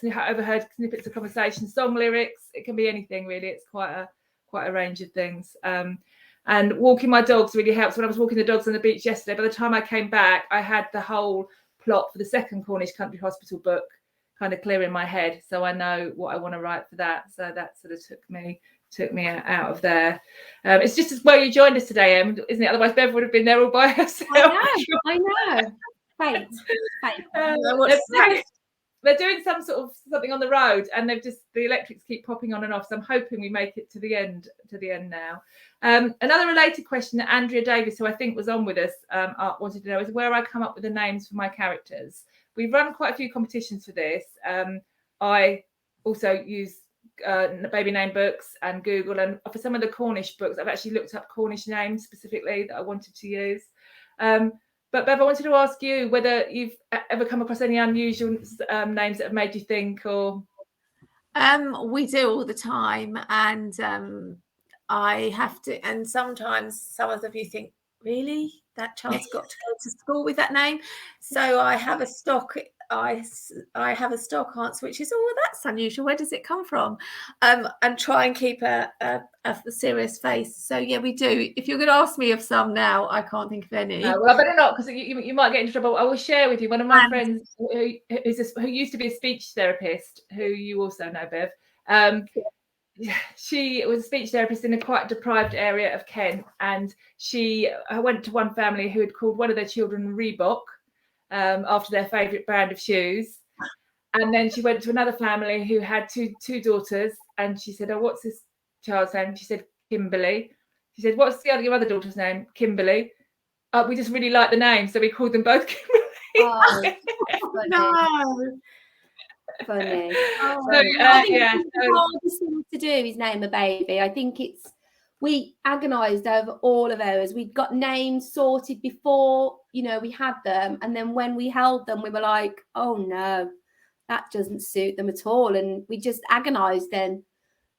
snippets of conversation, song lyrics. It can be anything really. It's quite a range of things. And walking my dogs really helps. When I was walking the dogs on the beach yesterday, by the time I came back, I had the whole plot for the second Cornish Country Hospital book kind of clear in my head. So I know what I want to write for that. So that sort of took me out of there. It's just as well you joined us today, Em, isn't it? Otherwise, Bev would have been there all by herself. I know. Fate. They're doing something on the road, and the electrics keep popping on and off. So I'm hoping we make it to the end now. Another related question that Andrea Davis, who I think was on with us, wanted to know is where I come up with the names for my characters. We've run quite a few competitions for this. I also use baby name books and Google, and for some of the Cornish books, I've actually looked up Cornish names specifically that I wanted to use. But Bev, I wanted to ask you whether you've ever come across any unusual names that have made you think, or we do all the time, and I have to. And sometimes some of you think, really, that child's got to go to school with that name. So I have a stock I have a stock answer, which is, oh, that's unusual. Where does it come from? And try and keep a serious face. So yeah, we do. If you're going to ask me of some now, I can't think of any. Well, I better not, because you might get into trouble. I will share with you one of my friends who used to be a speech therapist, who you also know, Bev. She was a speech therapist in a quite deprived area of Kent, and I went to one family who had called one of their children Reebok, after their favourite brand of shoes. And then she went to another family who had two daughters, and she said, "Oh, what's this child's name?" She said, "Kimberly." She said, "What's your other daughter's name?" "Kimberly." We just really like the name, so we called them both Kimberly. Oh, No. funny. Oh, So, I think yeah, the hardest thing to do is name a baby. I think we agonised over all of ours. We'd got names sorted before, we had them. And then when we held them, we were like, oh no, that doesn't suit them at all. And we just agonised then.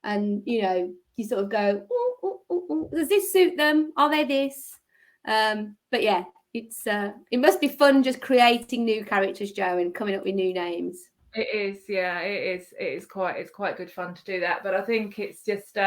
And, you sort of go, ooh, does this suit them? Are they this? But yeah, it must be fun just creating new characters, Jo, and coming up with new names. It is, yeah, it is. It's quite good fun to do that. But I think it's just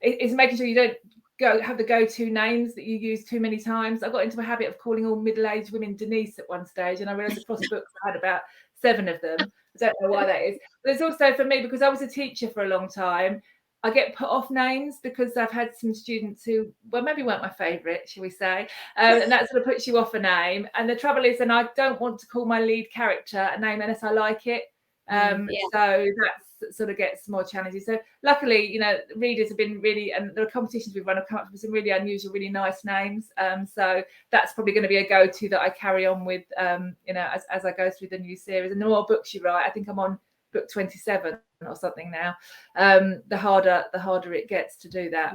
it's making sure you don't have the go-to names that you use too many times. I got into a habit of calling all middle-aged women Denise at one stage, and I realised across books I had about 7 of them. I don't know why that is. But it's also for me, because I was a teacher for a long time, I get put off names because I've had some students who, well, maybe weren't my favourite, shall we say, and that sort of puts you off a name. And the trouble is, and I don't want to call my lead character a name unless I like it. So that sort of gets more challenging. So luckily, readers have been really, and there are competitions we've run, have come up with some really unusual, really nice names. So that's probably going to be a go-to that I carry on with, as I go through the new series. And the more books you write, I think I'm on book 27 or something now. The harder it gets to do that.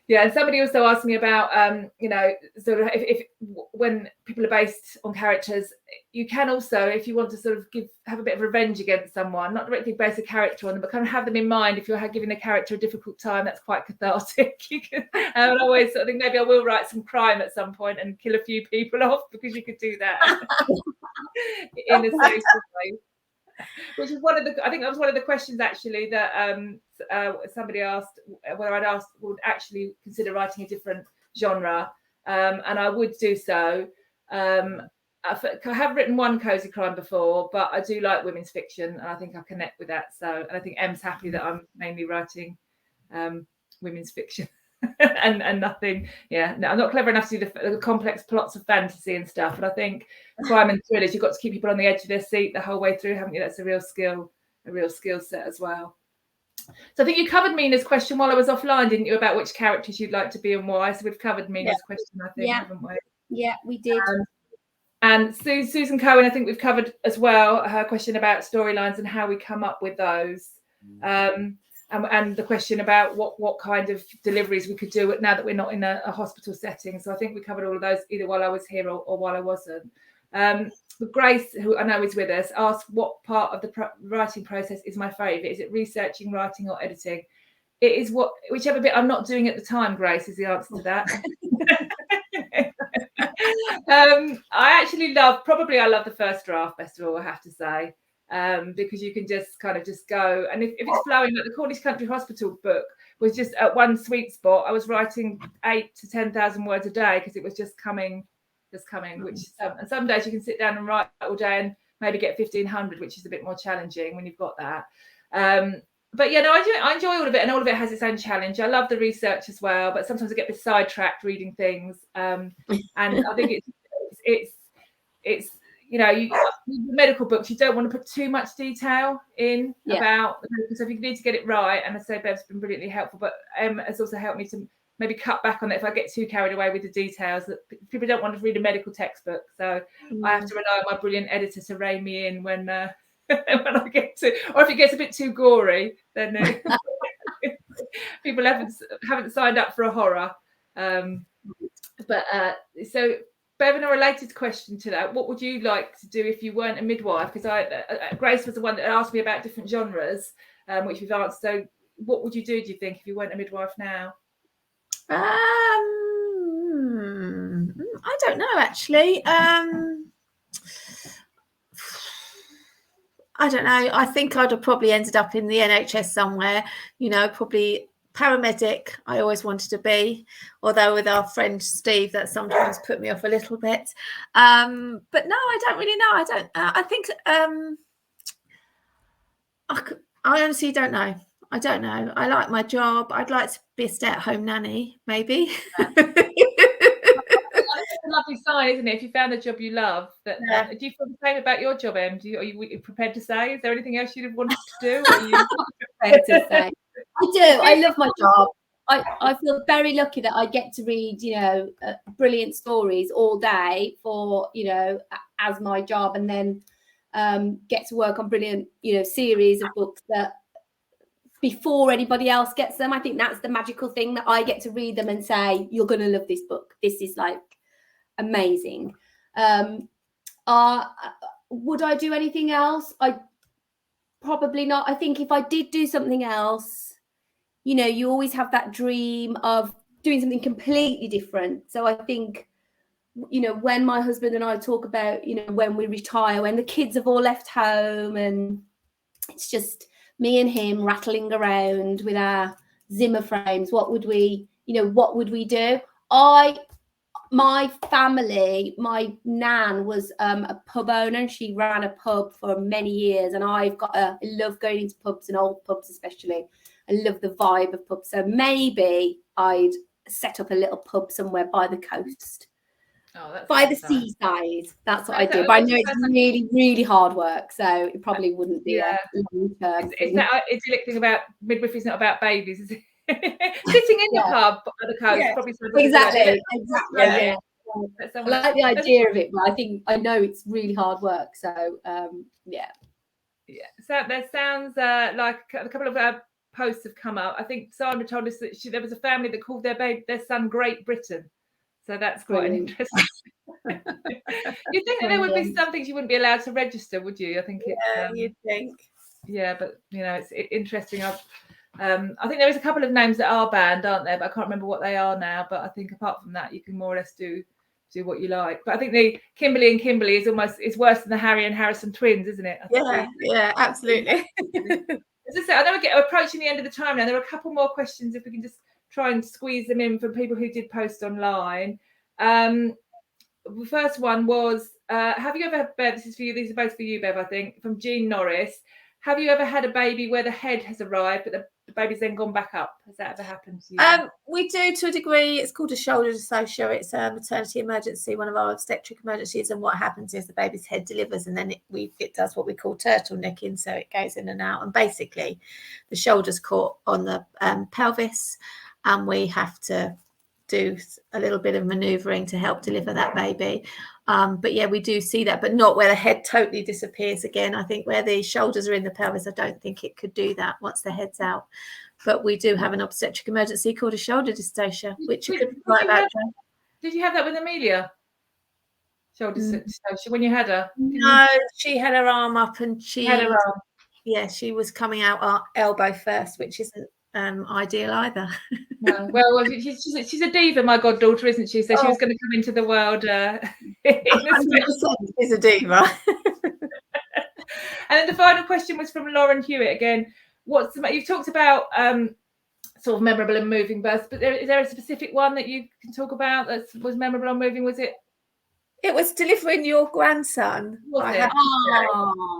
Yeah, and somebody also asked me about, sort of if when people are based on characters, you can also, if you want to sort of have a bit of revenge against someone, not directly base a character on them, but kind of have them in mind. If you're giving a character a difficult time, that's quite cathartic. You can, and I always sort of think maybe I will write some crime at some point and kill a few people off, because you could do that in a safe way. Which is I think that was one of the questions actually that somebody asked, whether I'd would actually consider writing a different genre, and I would do so. I have written one cozy crime before, but I do like women's fiction, and I think I connect with that. So, and I think Em's happy that I'm mainly writing women's fiction. and nothing, no, I'm not clever enough to do the complex plots of fantasy and stuff, but I think crime and thrillers, you've got to keep people on the edge of their seat the whole way through, haven't you? That's a real skill set as well. So I think you covered Mina's question while I was offline, didn't you, about which characters you'd like to be and why? So we've covered Mina's question, I think, haven't we? Yeah, we did. And Susan Cohen, I think we've covered as well, her question about storylines and how we come up with those. And the question about what kind of deliveries we could do now that we're not in a hospital setting. So I think we covered all of those either while I was here or while I wasn't. Grace, who I know is with us, asked what part of the writing process is my favourite. Is it researching, writing, or editing? It is whichever bit I'm not doing at the time, Grace, is the answer to that. I love the first draft best of all, I have to say. Because you can just go, and if it's flowing, like the Cornish Country Hospital book was just at one sweet spot. I was writing 8,000 to 10,000 words a day because it was just coming. Which and some days you can sit down and write all day and maybe get 1,500, which is a bit more challenging when you've got that. But I enjoy all of it, and all of it has its own challenge. I love the research as well, but sometimes I get a bit sidetracked reading things, and I think it's medical books, you don't want to put too much detail in about, because if you need to get it right, and I say Bev's been brilliantly helpful, but has also helped me to maybe cut back on it if I get too carried away with the details. That people don't want to read a medical textbook, so I have to rely on my brilliant editor to rein me in when I get to, or if it gets a bit too gory, then people haven't signed up for a horror. So Bev, a related question to that, what would you like to do if you weren't a midwife? Because Grace was the one that asked me about different genres, which we've answered. So what would you do you think, if you weren't a midwife now? I don't know, actually. I don't know. I think I'd have probably ended up in the NHS somewhere, you know, probably paramedic. I always wanted to be, although with our friend Steve, that sometimes put me off a little bit. But no, I don't really know. I don't. I think I honestly don't know. I don't know. I like my job. I'd like to be a stay-at-home nanny, maybe. It's a lovely sign, isn't it? If you found a job you love, that do you feel the same about your job, Em? Are you prepared to say? Is there anything else you'd have wanted to do? Or are you prepared to say? I do. I love my job. I feel very lucky that I get to read, you know, brilliant stories all day for, you know, as my job, and then get to work on brilliant, you know, series of books that before anybody else gets them. I think that's the magical thing, that I get to read them and say, you're going to love this book. This is like amazing. Would I do anything else? I probably not. I think if I did do something else, you know, you always have that dream of doing something completely different. So I think, you know, when my husband and I talk about, you know, when we retire, when the kids have all left home and it's just me and him rattling around with our Zimmer frames, what would we do? My family, my nan was a pub owner. She ran a pub for many years, and I love going into pubs, and old pubs especially. I love the vibe of pubs. So maybe I'd set up a little pub somewhere by the coast, by the seaside. That's what I do. But I know it's really, really hard work, so it probably wouldn't be a long-term thing. It's that idyllic thing about midwifery is not about babies, is it? Sitting in your pub at the coast, probably exactly. Yeah. I like the idea of it, but I know it's really hard work. So So there sounds like a couple of posts have come up. I think Sandra told us that there was a family that called their son Great Britain. So that's quite an interesting. You think that there would be some things you wouldn't be allowed to register, would you? I think you'd think. Yeah, but you know, it's interesting. I think there is a couple of names that are banned, aren't there? But I can't remember what they are now. But I think apart from that, you can more or less do what you like. But I think the Kimberly and Kimberly is worse than the Harry and Harrison twins, isn't it? Yeah, absolutely. As I said, I know we're approaching the end of the time now. There are a couple more questions if we can just try and squeeze them in from people who did post online. The first one was, have you ever, Bev, this is for you, these are both for you, Bev, I think, from Jean Norris. Have you ever had a baby where the head has arrived, but the baby's then gone back up? Has that ever happened to you? We do, to a degree. It's called a shoulder dystocia. It's a maternity emergency, one of our obstetric emergencies. And what happens is the baby's head delivers, and then it does what we call turtlenecking, so it goes in and out. And basically, the shoulder's caught on the pelvis, and we have to do a little bit of manoeuvring to help deliver that baby. But yeah, we do see that, but not where the head totally disappears again. I think where the shoulders are in the pelvis, I don't think it could do that once the head's out. But we do have an obstetric emergency called a shoulder dystocia, which you could write about. Did you have that with Amelia? Shoulder dystocia when you had her? No, she had her arm up, and she had her arm. Yeah, she was coming out our elbow first, which isn't ideal either. No. Well, she's a diva, my goddaughter, isn't she? So she was going to come into the world. 100% is a diva. And then the final question was from Lauren Hewitt again. You've talked about sort of memorable and moving births, but is there a specific one that you can talk about that was memorable and moving? Was it? It was delivering your grandson. I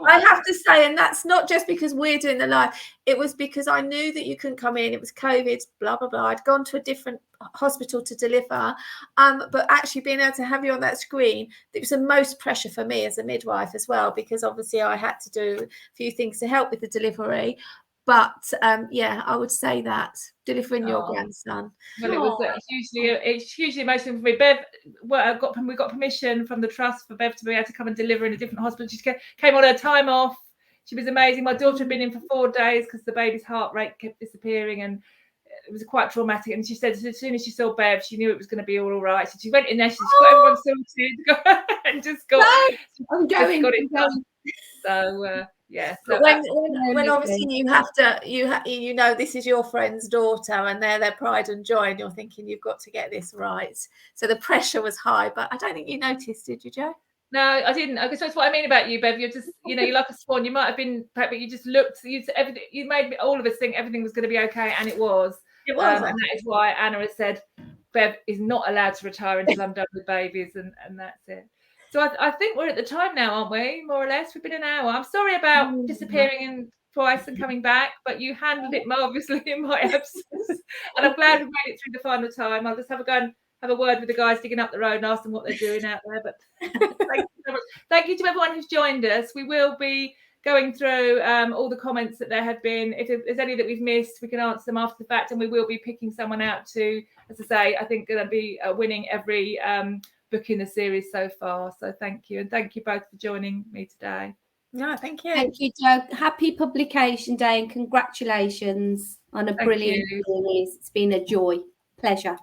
have to say, and that's not just because we're doing the live. It was because I knew that you couldn't come in. It was COVID, blah, blah, blah. I'd gone to a different hospital to deliver. But actually being able to have you on that screen, it was the most pressure for me as a midwife as well, because obviously I had to do a few things to help with the delivery. But I would say that delivering your grandson. Well, it's hugely emotional for me. Bev, we got permission from the trust for Bev to be able to come and deliver in a different hospital. She came on her time off. She was amazing. My daughter had been in for 4 days because the baby's heart rate kept disappearing, and it was quite traumatic. And she said as soon as she saw Bev, she knew it was going to be all right. So she went in there. She's got everyone sorted and just got. I'm going. Got it done. So. Yeah. So when obviously you have to, you know, this is your friend's daughter and they're their pride and joy, and you're thinking you've got to get this right. So the pressure was high, but I don't think you noticed, did you, Jo? No, I didn't. I guess that's what I mean about you, Bev. You're just, you know, you're like a swan. You might have been, but you just looked. Everything. You made all of us think everything was going to be okay, and it was. It was. And that is why Anna has said Bev is not allowed to retire until I'm done with babies, and that's it. So I think we're at the time now, aren't we? More or less, we've been an hour. I'm sorry about disappearing twice and coming back, but you handled it marvelously in my absence, and I'm glad we made it through the final time. I'll just have a word with the guys digging up the road and ask them what they're doing out there. But thank you so much. Thank you to everyone who's joined us. We will be going through all the comments that there have been. If there's any that we've missed, we can answer them after the fact, and we will be picking someone out to, as I say, I think going to be winning every book in the series so far. So thank you, and thank you both for joining me today. No, thank you. Thank you, Jo. Happy publication day and congratulations on a brilliant series. It's been a joy. Pleasure.